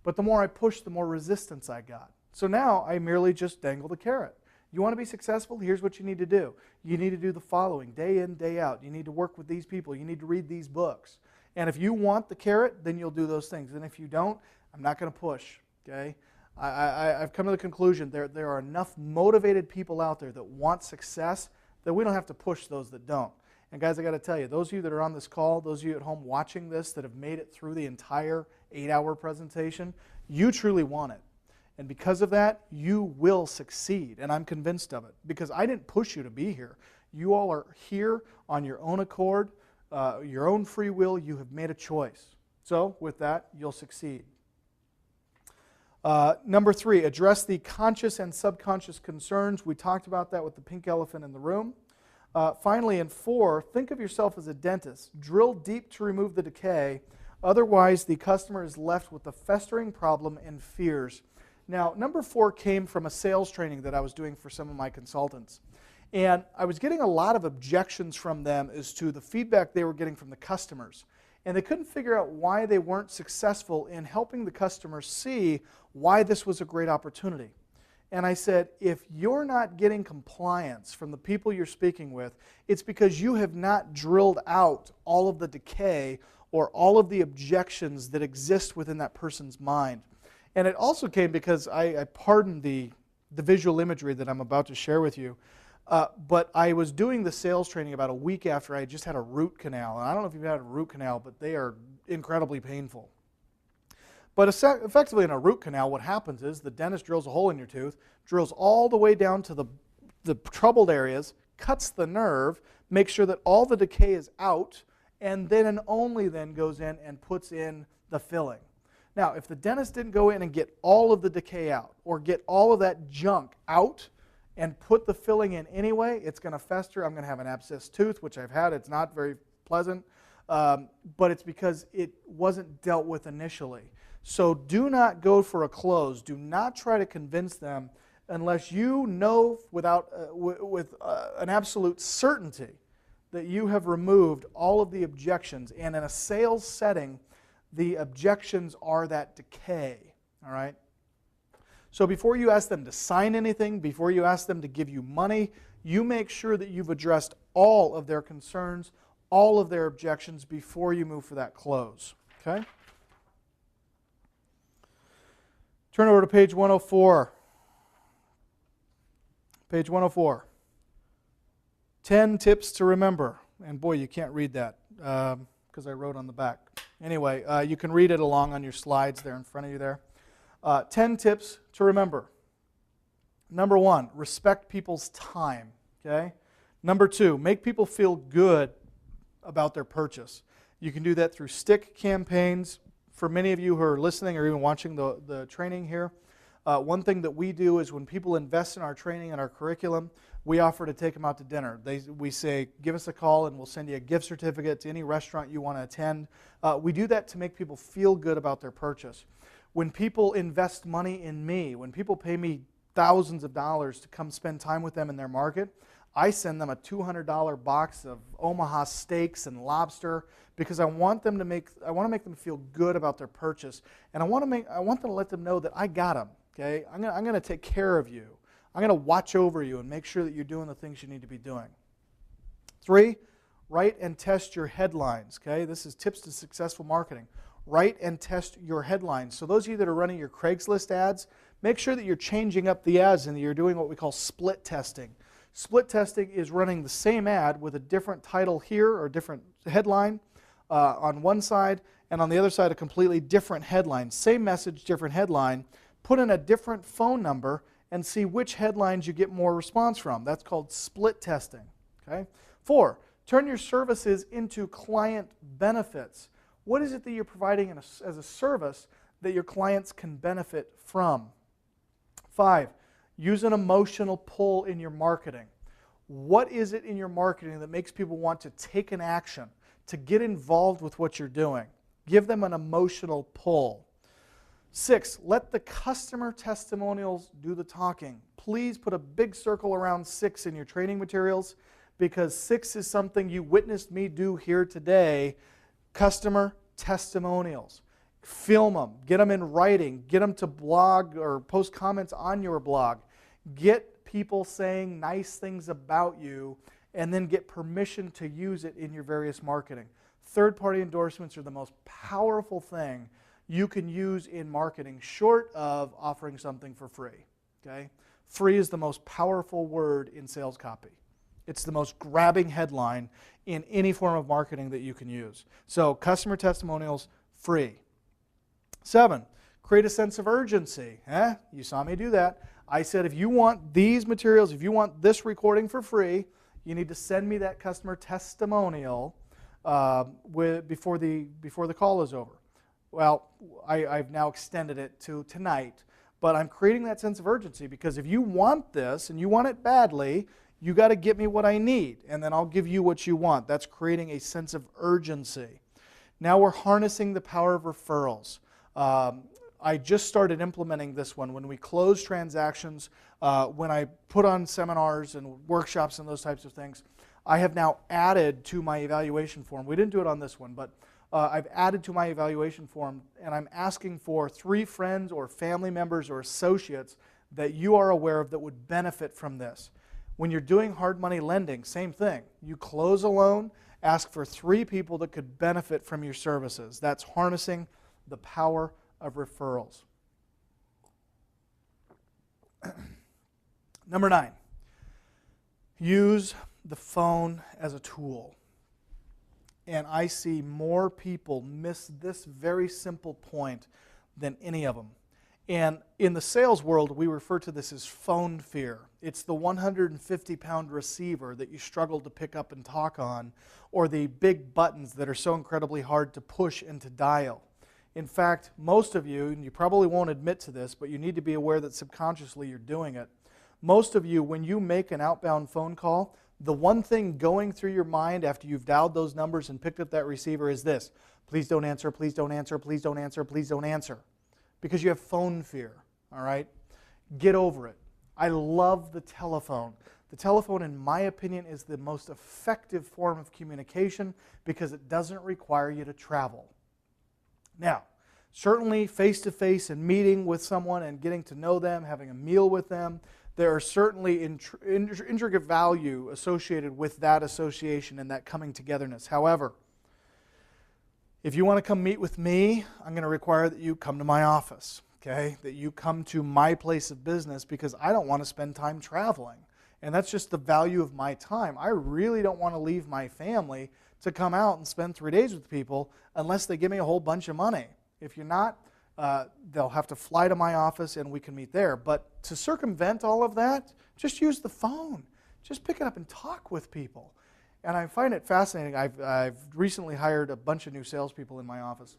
But the more I pushed, the more resistance I got. So now I merely just dangle the carrot. You want to be successful? Here's what you need to do. You need to do the following, day in, day out. You need to work with these people. You need to read these books. And if you want the carrot, then you'll do those things. And if you don't, I'm not going to push. Okay? I've come to the conclusion there are enough motivated people out there that want success that we don't have to push those that don't. And guys, I got to tell you, those of you that are on this call, those of you at home watching this that have made it through the entire 8-hour presentation, you truly want it. And because of that, you will succeed. And I'm convinced of it. Because I didn't push you to be here. You all are here on your own accord, your own free will. You have made a choice. So with that, you'll succeed. Number 3, address the conscious and subconscious concerns. We talked about that with the pink elephant in the room. Finally, in 4, think of yourself as a dentist. Drill deep to remove the decay. Otherwise, the customer is left with a festering problem and fears. Now, number 4 came from a sales training that I was doing for some of my consultants. And I was getting a lot of objections from them as to the feedback they were getting from the customers. And they couldn't figure out why they weren't successful in helping the customers see why this was a great opportunity. And I said, if you're not getting compliance from the people you're speaking with, it's because you have not drilled out all of the decay or all of the objections that exist within that person's mind. And it also came because I pardon the visual imagery that I'm about to share with you, but I was doing the sales training about a week after I had just had a root canal. And I don't know if you've had a root canal, but they are incredibly painful. But effectively in a root canal, what happens is the dentist drills a hole in your tooth, drills all the way down to the troubled areas, cuts the nerve, makes sure that all the decay is out, and then and only then goes in and puts in the filling. Now, if the dentist didn't go in and get all of the decay out or get all of that junk out and put the filling in anyway, it's going to fester. I'm going to have an abscessed tooth, which I've had. It's not very pleasant, but it's because it wasn't dealt with initially. So do not go for a close. Do not try to convince them unless you know with an absolute certainty that you have removed all of the objections. And in a sales setting, the objections are that decay. All right? So before you ask them to sign anything, before you ask them to give you money, you make sure that you've addressed all of their concerns, all of their objections before you move for that close. Okay? Turn over to page 104. Page 104. 10 tips to remember. And boy, you can't read that because I wrote on the back. Anyway, you can read it along on your slides there in front of you there. 10 tips to remember. Number 1, respect people's time. Okay? Number 2, make people feel good about their purchase. You can do that through stick campaigns. For many of you who are listening or even watching the training here, one thing that we do is when people invest in our training and our curriculum, we offer to take them out to dinner. We say, give us a call and we'll send you a gift certificate to any restaurant you want to attend. We do that to make people feel good about their purchase. When people invest money in me, when people pay me thousands of dollars to come spend time with them in their market, I send them a $200 box of Omaha steaks and lobster because I want to make them feel good about their purchase, and I want them to let them know that I got them. Okay, I'm going to take care of you. I'm going to watch over you and make sure that you're doing the things you need to be doing. 3, write and test your headlines. Okay, this is tips to successful marketing. Write and test your headlines. So those of you that are running your Craigslist ads, make sure that you're changing up the ads and that you're doing what we call split testing. Split testing is running the same ad with a different title here or a different headline on one side, and on the other side a completely different headline. Same message, different headline. Put in a different phone number and see which headlines you get more response from. That's called split testing. Okay? 4, turn your services into client benefits. What is it that you're providing as a service that your clients can benefit from? 5, use an emotional pull in your marketing. What is it in your marketing that makes people want to take an action, to get involved with what you're doing? Give them an emotional pull. 6, let the customer testimonials do the talking. Please put a big circle around 6 in your training materials because 6 is something you witnessed me do here today, customer testimonials. Film them, get them in writing, get them to blog or post comments on your blog. Get people saying nice things about you, and then get permission to use it in your various marketing. Third-party endorsements are the most powerful thing you can use in marketing, short of offering something for free. Okay? Free is the most powerful word in sales copy. It's the most grabbing headline in any form of marketing that you can use. So customer testimonials, free. 7, create a sense of urgency. You saw me do that. I said if you want these materials, if you want this recording for free, you need to send me that customer testimonial before the call is over. Well, I've now extended it to tonight, but I'm creating that sense of urgency because if you want this and you want it badly, you got to get me what I need, and then I'll give you what you want. That's creating a sense of urgency. Now we're harnessing the power of referrals. I just started implementing this one when we close transactions, when I put on seminars and workshops and those types of things. I have now added to my evaluation form. We didn't do it on this one, but I've added to my evaluation form, and I'm asking for 3 friends or family members or associates that you are aware of that would benefit from this. When you're doing hard money lending, same thing. You close a loan, ask for 3 people that could benefit from your services. That's harnessing the power of referrals. Number 9, use the phone as a tool. And I see more people miss this very simple point than any of them. And in the sales world, we refer to this as phone fear. It's the 150-pound receiver that you struggle to pick up and talk on, or the big buttons that are so incredibly hard to push and to dial. In fact, most of you, and you probably won't admit to this, but you need to be aware that subconsciously you're doing it. Most of you, when you make an outbound phone call, the one thing going through your mind after you've dialed those numbers and picked up that receiver is this: please don't answer, please don't answer, please don't answer, please don't answer. Because you have phone fear, all right? Get over it. I love the telephone. The telephone, in my opinion, is the most effective form of communication because it doesn't require you to travel. Now, certainly face-to-face and meeting with someone and getting to know them, having a meal with them, there are certainly intricate value associated with that association and that coming togetherness. However, if you want to come meet with me, I'm going to require that you come to my office, okay? That you come to my place of business because I don't want to spend time traveling. And that's just the value of my time. I really don't want to leave my family to come out and spend 3 days with people unless they give me a whole bunch of money. If you're not, they'll have to fly to my office and we can meet there. But to circumvent all of that, just use the phone. Just pick it up and talk with people. And I find it fascinating. I've recently hired a bunch of new salespeople in my office.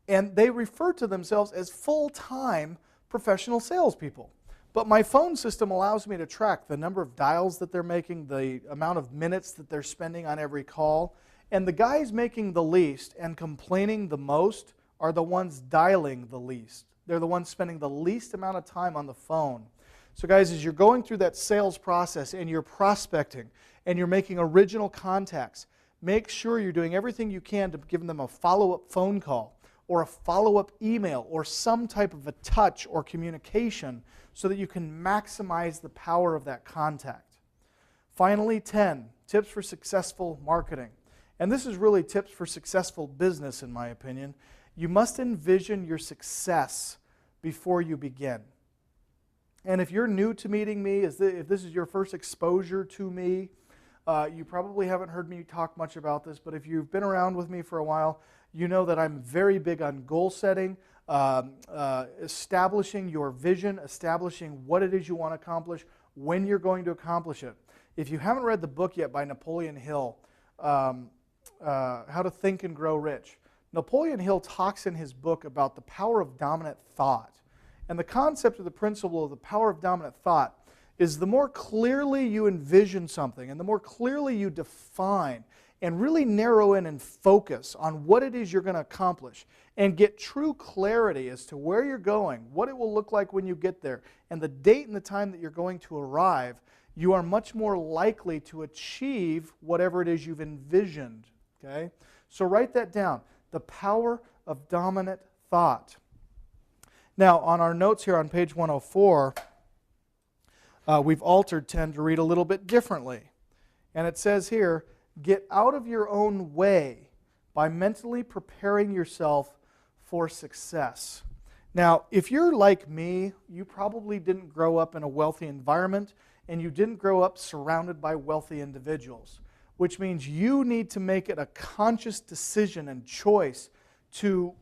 And they refer to themselves as full-time professional salespeople. But my phone system allows me to track the number of dials that they're making, the amount of minutes that they're spending on every call. And the guys making the least and complaining the most are the ones dialing the least. They're the ones spending the least amount of time on the phone. So guys, as you're going through that sales process and you're prospecting and you're making original contacts, make sure you're doing everything you can to give them a follow-up phone call or a follow-up email or some type of a touch or communication so that you can maximize the power of that contact. Finally, 10, tips for successful marketing. And this is really tips for successful business, in my opinion. You must envision your success before you begin. And if you're new to meeting me, if this is your first exposure to me, you probably haven't heard me talk much about this, but if you've been around with me for a while, you know that I'm very big on goal setting, establishing your vision, establishing what it is you want to accomplish, when you're going to accomplish it. If you haven't read the book yet by Napoleon Hill, How to Think and Grow Rich, Napoleon Hill talks in his book about the power of dominant thought. And the concept of the principle of the power of dominant thought is the more clearly you envision something and the more clearly you define and really narrow in and focus on what it is you're going to accomplish and get true clarity as to where you're going, what it will look like when you get there, and the date and the time that you're going to arrive, you are much more likely to achieve whatever it is you've envisioned. Okay? So write that down. The power of dominant thought. Now, on our notes here on page 104, we've altered 10 to read a little bit differently. And it says here, get out of your own way by mentally preparing yourself for success. Now, if you're like me, you probably didn't grow up in a wealthy environment, and you didn't grow up surrounded by wealthy individuals, which means you need to make it a conscious decision and choice to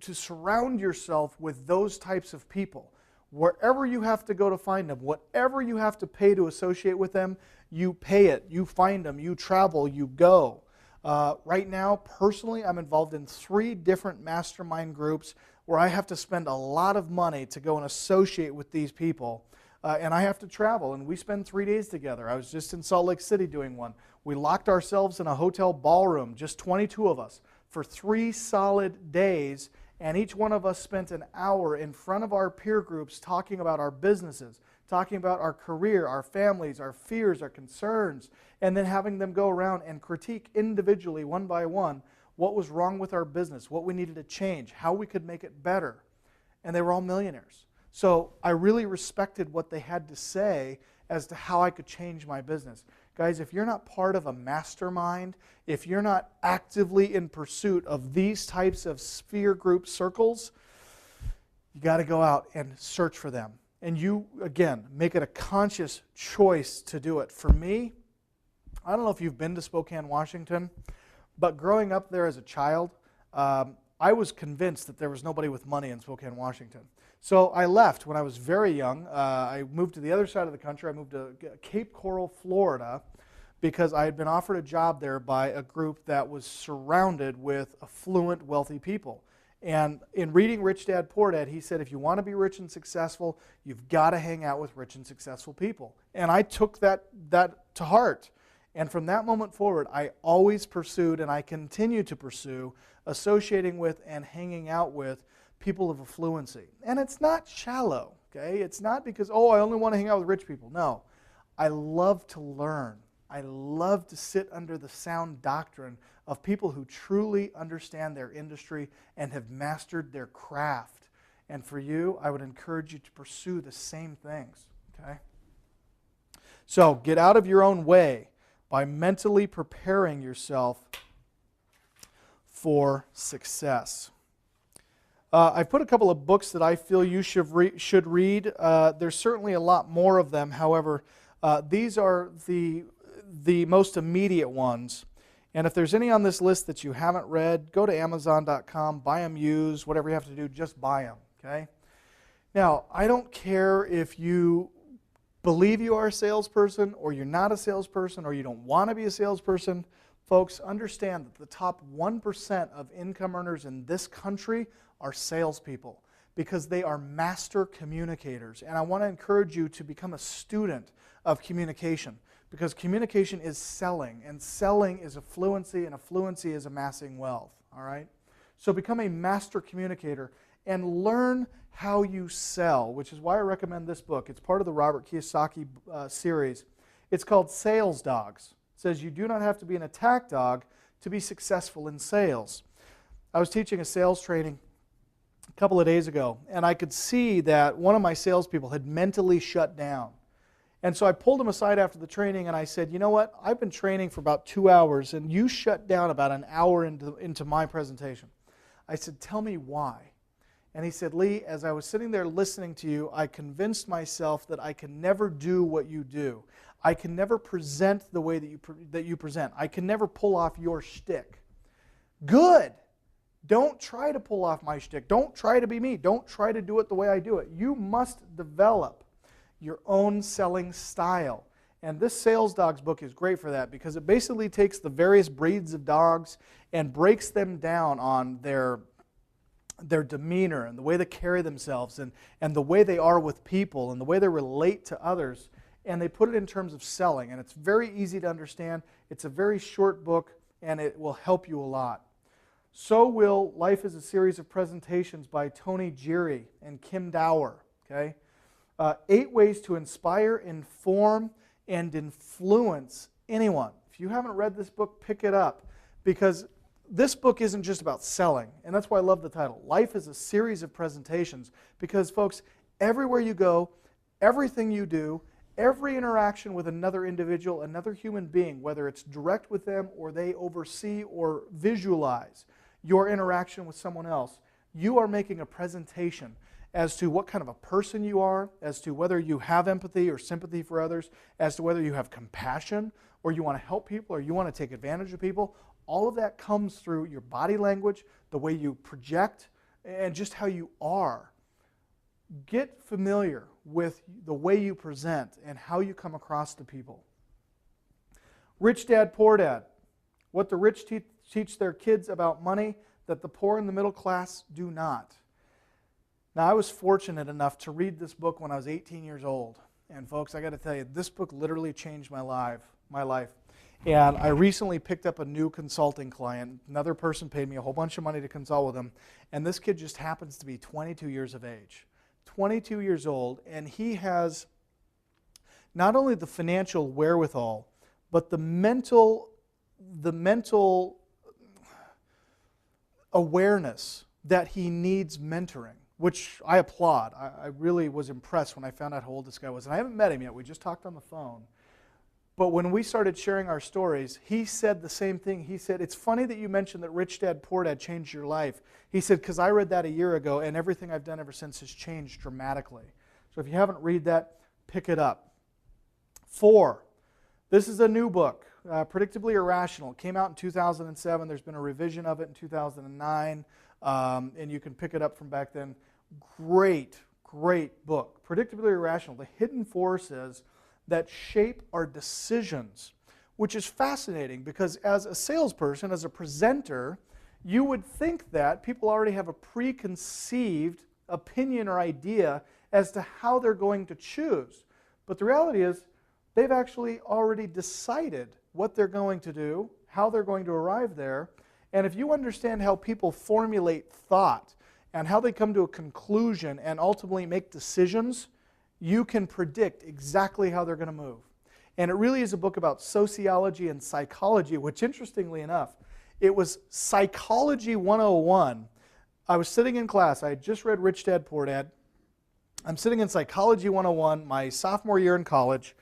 surround yourself with those types of people. Wherever you have to go to find them, whatever you have to pay to associate with them, you pay it, you find them, you travel, you go. Right now, personally, I'm involved in 3 different mastermind groups where I have to spend a lot of money to go and associate with these people. And I have to travel, and we spend 3 days together. I was just in Salt Lake City doing one. We locked ourselves in a hotel ballroom, just 22 of us, for 3 solid days, and each one of us spent an hour in front of our peer groups talking about our businesses, talking about our career, our families, our fears, our concerns, and then having them go around and critique individually, one by one, what was wrong with our business, what we needed to change, how we could make it better. And they were all millionaires. So I really respected what they had to say as to how I could change my business. Guys, if you're not part of a mastermind, if you're not actively in pursuit of these types of sphere group circles, you got to go out and search for them. And you, again, make it a conscious choice to do it. For me, I don't know if you've been to Spokane, Washington, but growing up there as a child, I was convinced that there was nobody with money in Spokane, Washington. So I left when I was very young. I moved to the other side of the country. I moved to Cape Coral, Florida, because I had been offered a job there by a group that was surrounded with affluent, wealthy people. And in reading Rich Dad, Poor Dad, he said, if you want to be rich and successful, you've got to hang out with rich and successful people. And I took that to heart. And from that moment forward, I always pursued, and I continue to pursue, associating with and hanging out with people of affluency. And it's not shallow, okay? It's not because, oh, I only want to hang out with rich people. No. I love to learn. I love to sit under the sound doctrine of people who truly understand their industry and have mastered their craft. And for you, I would encourage you to pursue the same things, okay? So, get out of your own way by mentally preparing yourself for success. I've put a couple of books that I feel you should read. There's certainly a lot more of them. However, these are the most immediate ones. And if there's any on this list that you haven't read, go to Amazon.com, buy them used, whatever you have to do, just buy them, okay? Now, I don't care if you believe you are a salesperson or you're not a salesperson or you don't want to be a salesperson. Folks, understand that the top 1% of income earners in this country are salespeople because they are master communicators. And I want to encourage you to become a student of communication because communication is selling, and selling is affluency, and affluency is amassing wealth, all right? So become a master communicator and learn how you sell, which is why I recommend this book. It's part of the Robert Kiyosaki series. It's called Sales Dogs. It says you do not have to be an attack dog to be successful in sales. I was teaching a sales training a couple of days ago, and I could see that one of my salespeople had mentally shut down. And so I pulled him aside after the training, and I said, you know what? I've been training for about 2 hours, and you shut down about an hour into my presentation. I said, tell me why. And he said, Lee, as I was sitting there listening to you, I convinced myself that I can never do what you do. I can never present the way that you present. I can never pull off your shtick. Good. Don't try to pull off my shtick. Don't try to be me. Don't try to do it the way I do it. You must develop your own selling style. And this Sales Dogs book is great for that because it basically takes the various breeds of dogs and breaks them down on their demeanor and the way they carry themselves and the way they are with people and the way they relate to others. And they put it in terms of selling. And it's very easy to understand. It's a very short book, and it will help you a lot. So will Life is a Series of Presentations by Tony Geary and Kim Dower. Okay? 8 ways to inspire, inform, and influence anyone. If you haven't read this book, pick it up because this book isn't just about selling, and that's why I love the title. Life is a series of presentations, because, folks, everywhere you go, everything you do, every interaction with another individual, another human being, whether it's direct with them or they oversee or visualize your interaction with someone else, you are making a presentation as to what kind of a person you are, as to whether you have empathy or sympathy for others, as to whether you have compassion or you want to help people or you want to take advantage of people. All of that comes through your body language, the way you project, and just how you are. Get familiar with the way you present and how you come across to people. Rich Dad, Poor Dad. What the rich teach their kids about money that the poor and the middle class do not. Now, I was fortunate enough to read this book when I was 18 years old. And folks, I got to tell you, this book literally changed my life. And I recently picked up a new consulting client. Another person paid me a whole bunch of money to consult with him. And this kid just happens to be 22 years of age. 22 years old, and he has not only the financial wherewithal, but the mental awareness that he needs mentoring, which I applaud. I really was impressed when I found out how old this guy was. And I haven't met him yet. We just talked on the phone. But when we started sharing our stories, he said the same thing. He said, it's funny that you mentioned that Rich Dad, Poor Dad changed your life. He said, because I read that a year ago, and everything I've done ever since has changed dramatically. So if you haven't read that, pick it up. 4, this is a new book, Predictably Irrational. It came out in 2007. There's been a revision of it in 2009, and you can pick it up from back then. Great, great book. Predictably Irrational, the hidden forces that shape our decisions, which is fascinating because as a salesperson, as a presenter, you would think that people already have a preconceived opinion or idea as to how they're going to choose. But the reality is they've actually already decided what they're going to do, how they're going to arrive there. And if you understand how people formulate thought and how they come to a conclusion and ultimately make decisions, you can predict exactly how they're going to move. And it really is a book about sociology and psychology, which interestingly enough, it was Psychology 101. I was sitting in class. I had just read Rich Dad, Poor Dad. I'm sitting in Psychology 101, my sophomore year in college,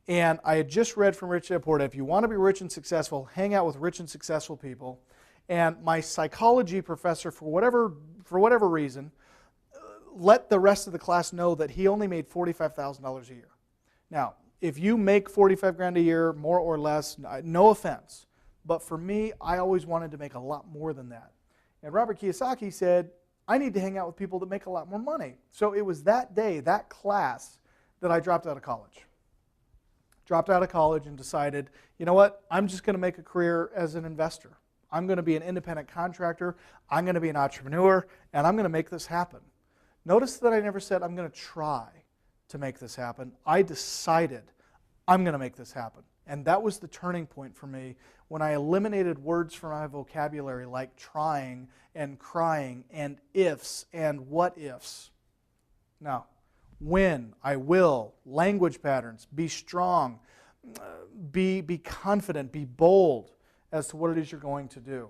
and I had just read from Rich Dad, Poor Dad, if you want to be rich and successful, hang out with rich and successful people. And my psychology professor, for whatever reason, let the rest of the class know that he only made $45,000 a year. Now, if you make $45,000 a year, more or less, no offense, but for me, I always wanted to make a lot more than that. And Robert Kiyosaki said, I need to hang out with people that make a lot more money. So it was that day, that class, that I dropped out of college. Dropped out of college and decided, you know what, I'm just going to make a career as an investor. I'm going to be an independent contractor, I'm going to be an entrepreneur, and I'm going to make this happen. Notice that I never said I'm going to try to make this happen. I decided I'm going to make this happen. And that was the turning point for me when I eliminated words from my vocabulary like trying and crying and ifs and what ifs. Now, when, I will, language patterns, be strong, be confident, be bold as to what it is you're going to do.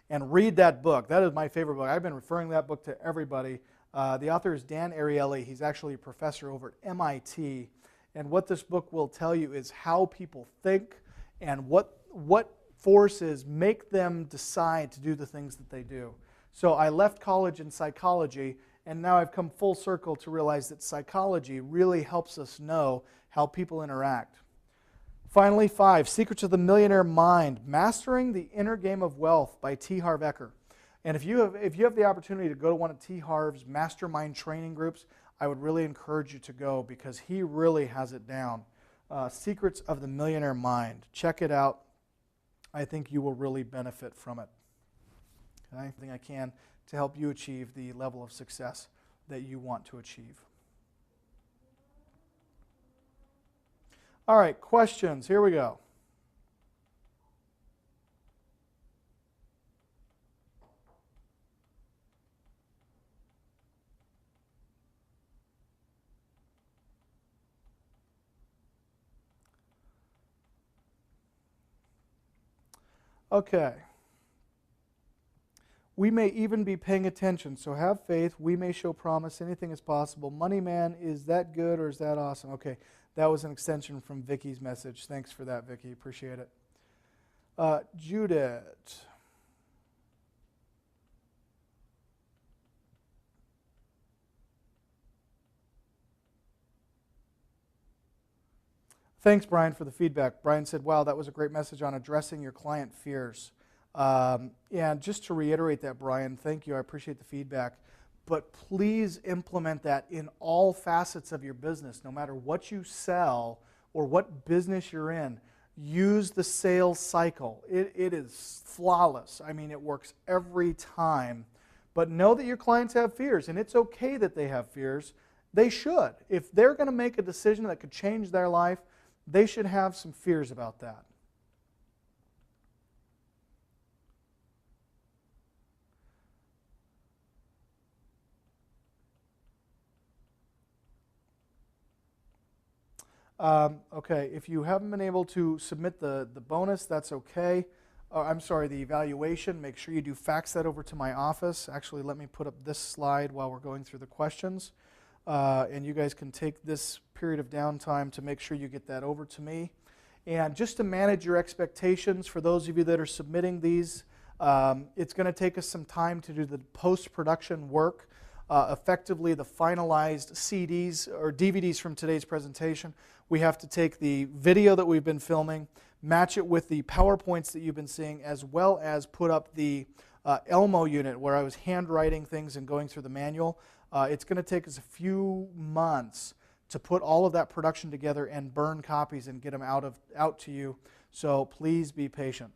And read that book. That is my favorite book. I've been referring that book to everybody. The author is Dan Ariely. He's actually a professor over at MIT. And what this book will tell you is how people think and what forces make them decide to do the things that they do. So I left college in psychology, and now I've come full circle to realize that psychology really helps us know how people interact. Finally, 5, Secrets of the Millionaire Mind, Mastering the Inner Game of Wealth by T. Harv Eker. And if you have the opportunity to go to one of T. Harv's mastermind training groups, I would really encourage you to go because he really has it down. Secrets of the Millionaire Mind. Check it out. I think you will really benefit from it. Okay? Anything I can to help you achieve the level of success that you want to achieve. All right, questions. Here we go. Okay. We may even be paying attention, so have faith. We may show promise. Anything is possible. Money Man, is that good or is that awesome? Okay, that was an extension from Vicky's message. Thanks for that, Vicky. Appreciate it. Judith. Thanks, Brian, for the feedback. Brian said, wow, that was a great message on addressing your client fears. And just to reiterate that, Brian, thank you. I appreciate the feedback. But please implement that in all facets of your business, no matter what you sell or what business you're in. Use the sales cycle. It is flawless. I mean, it works every time. But know that your clients have fears, and it's okay that they have fears. They should. If they're going to make a decision that could change their life, they should have some fears about that. Okay, if you haven't been able to submit the bonus, that's okay. I'm sorry, the evaluation, make sure you do fax that over to my office. Actually, let me put up this slide while we're going through the questions. And you guys can take this period of downtime to make sure you get that over to me. And just to manage your expectations for those of you that are submitting these, it's going to take us some time to do the post-production work. Effectively, the finalized CDs or DVDs from today's presentation, we have to take the video that we've been filming, match it with the PowerPoints that you've been seeing, as well as put up the Elmo unit where I was handwriting things and going through the manual. It's going to take us a few months to put all of that production together and burn copies and get them out to you. So please be patient.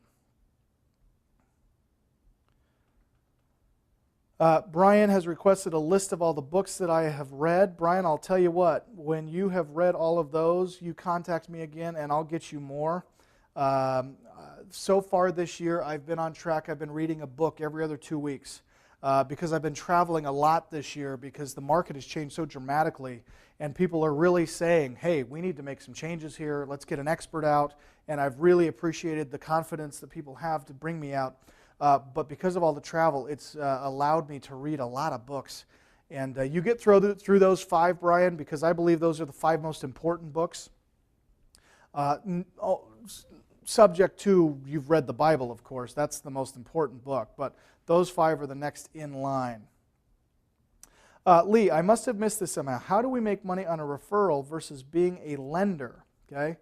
Brian has requested a list of all the books that I have read. Brian, I'll tell you what, when you have read all of those, you contact me again and I'll get you more. So far this year, I've been on track. I've been reading a book every other 2 weeks because I've been traveling a lot this year because the market has changed so dramatically and people are really saying, hey, we need to make some changes here. Let's get an expert out. And I've really appreciated the confidence that people have to bring me out. But because of all the travel, it's allowed me to read a lot of books. And you get through those 5, Brian, because I believe those are the 5 most important books. Subject to, you've read the Bible, of course. That's the most important book. But those 5 are the next in line. Lee, I must have missed this somehow. How do we make money on a referral versus being a lender? Okay.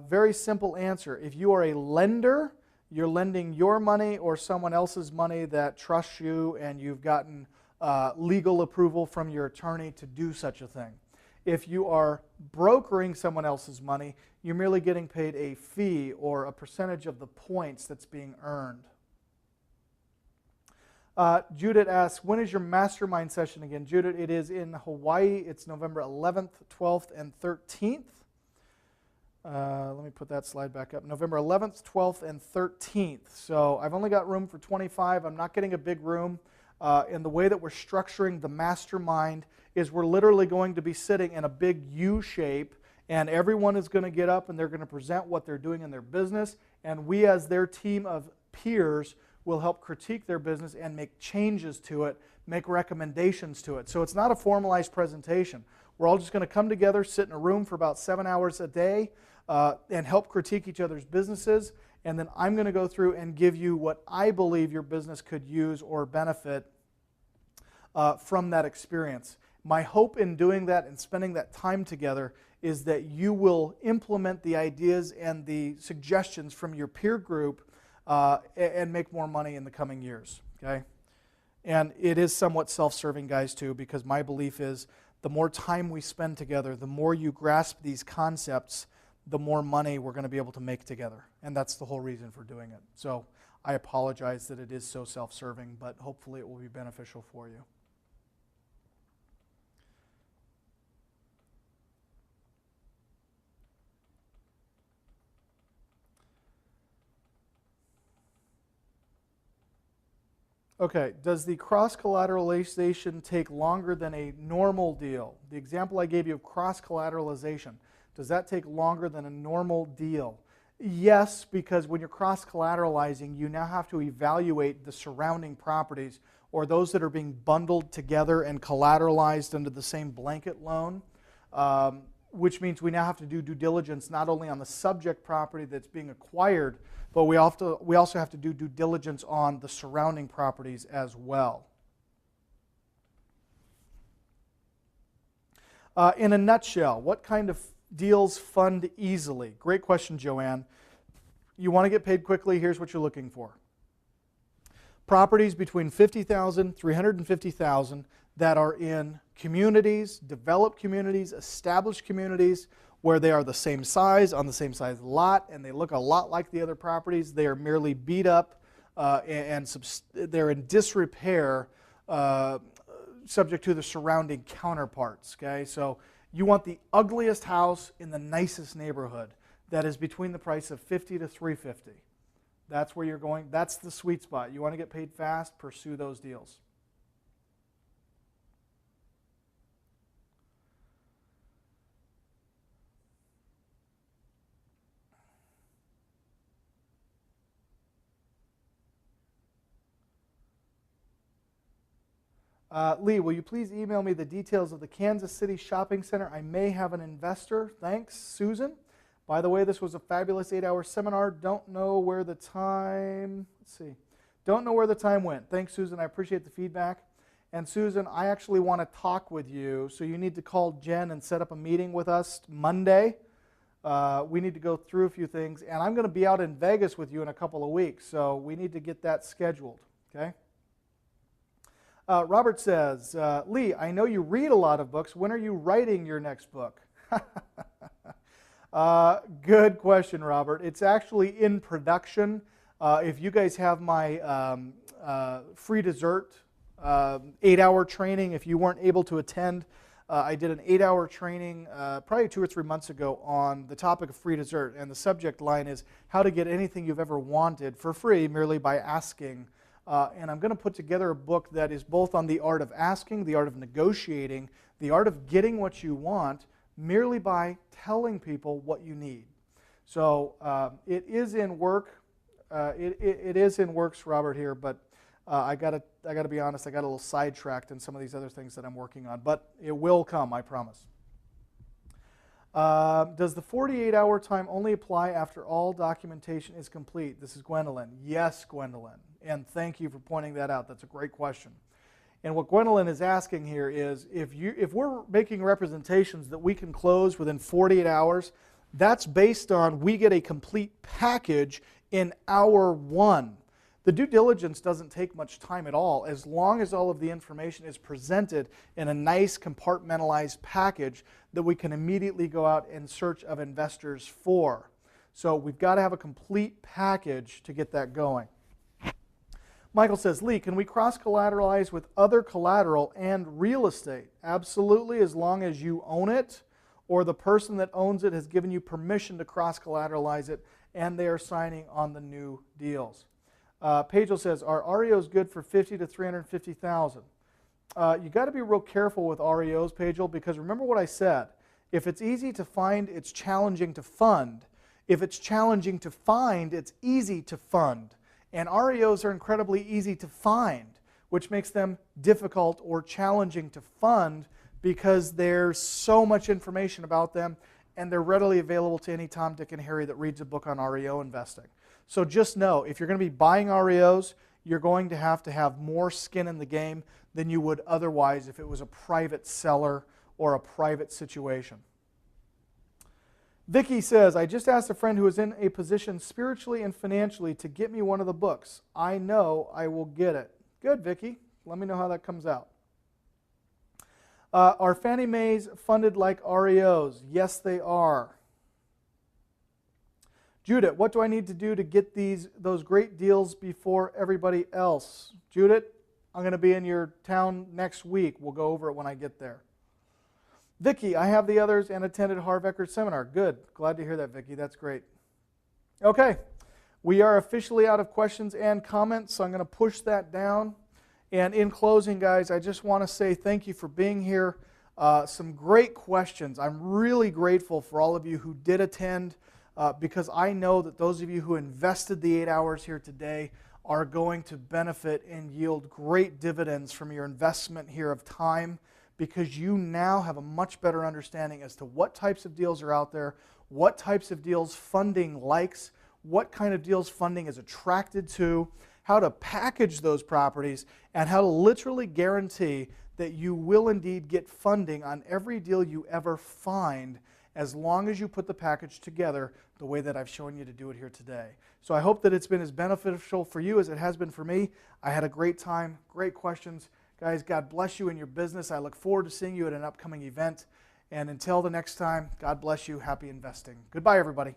Very simple answer. If you are a lender, you're lending your money or someone else's money that trusts you and you've gotten legal approval from your attorney to do such a thing. If you are brokering someone else's money, you're merely getting paid a fee or a percentage of the points that's being earned. Judith asks, when is your mastermind session again? Judith, it is in Hawaii. It's November 11th, 12th, and 13th. Let me put that slide back up. November 11th, 12th, and 13th. So I've only got room for 25. I'm not getting a big room. And the way that we're structuring the mastermind is we're literally going to be sitting in a big U shape, and everyone is going to get up and they're going to present what they're doing in their business. And we, as their team of peers, will help critique their business and make changes to it, make recommendations to it. So it's not a formalized presentation. We're all just going to come together, sit in a room for about 7 hours a day, and help critique each other's businesses. And then I'm going to go through and give you what I believe your business could use or benefit from that experience. My hope in doing that and spending that time together is that you will implement the ideas and the suggestions from your peer group and make more money in the coming years. Okay? And it is somewhat self-serving, guys, too, because my belief is the more time we spend together, the more you grasp these concepts, the more money we're going to be able to make together. And that's the whole reason for doing it. So I apologize that it is so self-serving, but hopefully it will be beneficial for you. Okay, does the cross-collateralization take longer than a normal deal? The example I gave you of cross-collateralization, does that take longer than a normal deal? Yes, because when you're cross-collateralizing, you now have to evaluate the surrounding properties or those that are being bundled together and collateralized under the same blanket loan, which means we now have to do due diligence not only on the subject property that's being acquired, but we also have to do due diligence on the surrounding properties as well. In a nutshell, what kind of deals fund easily? Great question, Joanne. You want to get paid quickly, here's what you're looking for. Properties between $50,000, $350,000 that are in communities, developed communities, established communities, where they are the same size, on the same size lot, and they look a lot like the other properties. They are merely beat up and they're in disrepair, subject to the surrounding counterparts. Okay, so you want the ugliest house in the nicest neighborhood that is between the price of $50 to $350. That's where you're going. That's the sweet spot. You want to get paid fast, pursue those deals. Lee, will you please email me the details of the Kansas City Shopping Center? I may have an investor. Thanks, Susan. By the way, this was a fabulous 8-hour seminar. Don't know where the time, Don't know where the time went. Thanks, Susan. I appreciate the feedback. And Susan, I actually want to talk with you, so you need to call Jen and set up a meeting with us Monday. We need to go through a few things, and I'm going to be out in Vegas with you in a couple of weeks, so we need to get that scheduled, okay? Robert says, Lee, I know you read a lot of books. When are you writing your next book? Good question, Robert. It's actually in production. If you guys have my free dessert 8-hour training, if you weren't able to attend, I did an 8-hour training probably 2 or 3 months ago on the topic of free dessert, and the subject line is how to get anything you've ever wanted for free merely by asking. And I'm going to put together a book that is both on the art of asking, the art of negotiating, the art of getting what you want merely by telling people what you need. So it is in work. It is in works, Robert, here, but I gotta be honest, I got a little sidetracked in some of these other things that I'm working on, but it will come, I promise. Does the 48-hour time only apply after all documentation is complete? This is Gwendolyn. Yes, Gwendolyn, and thank you for pointing that out. That's a great question. And what Gwendolyn is asking here is, if we're making representations that we can close within 48 hours, that's based on we get a complete package in hour 1. The due diligence doesn't take much time at all, as long as all of the information is presented in a nice compartmentalized package that we can immediately go out in search of investors for. So we've got to have a complete package to get that going. Michael says, Lee, can we cross-collateralize with other collateral and real estate? Absolutely, as long as you own it or the person that owns it has given you permission to cross-collateralize it and they are signing on the new deals. Pagel says, are REOs good for $50,000 to $350,000? You got to be real careful with REOs, Pagel, because remember what I said. If it's easy to find, it's challenging to fund. If it's challenging to find, it's easy to fund. And REOs are incredibly easy to find, which makes them difficult or challenging to fund because there's so much information about them and they're readily available to any Tom, Dick, and Harry that reads a book on REO investing. So just know, if you're going to be buying REOs, you're going to have more skin in the game than you would otherwise if it was a private seller or a private situation. Vicky says, I just asked a friend who is in a position spiritually and financially to get me one of the books. I know I will get it. Good, Vicky. Let me know how that comes out. Are Fannie Mae's funded like REOs? Yes, they are. Judith, what do I need to do to get those great deals before everybody else? Judith, I'm going to be in your town next week. We'll go over it when I get there. Vicki, I have the others and attended Harv-Eker's seminar. Good. Glad to hear that, Vicki. That's great. Okay. We are officially out of questions and comments, so I'm going to push that down. And in closing, guys, I just want to say thank you for being here. Some great questions. I'm really grateful for all of you who did attend. because I know that those of you who invested the 8 hours here today are going to benefit and yield great dividends from your investment here of time, because you now have a much better understanding as to what types of deals are out there, what types of deals funding likes, what kind of deals funding is attracted to, how to package those properties, and how to literally guarantee that you will indeed get funding on every deal you ever find, as long as you put the package together the way that I've shown you to do it here today. So I hope that it's been as beneficial for you as it has been for me. I had a great time, great questions. Guys, God bless you in your business. I look forward to seeing you at an upcoming event. And until the next time, God bless you. Happy investing. Goodbye, everybody.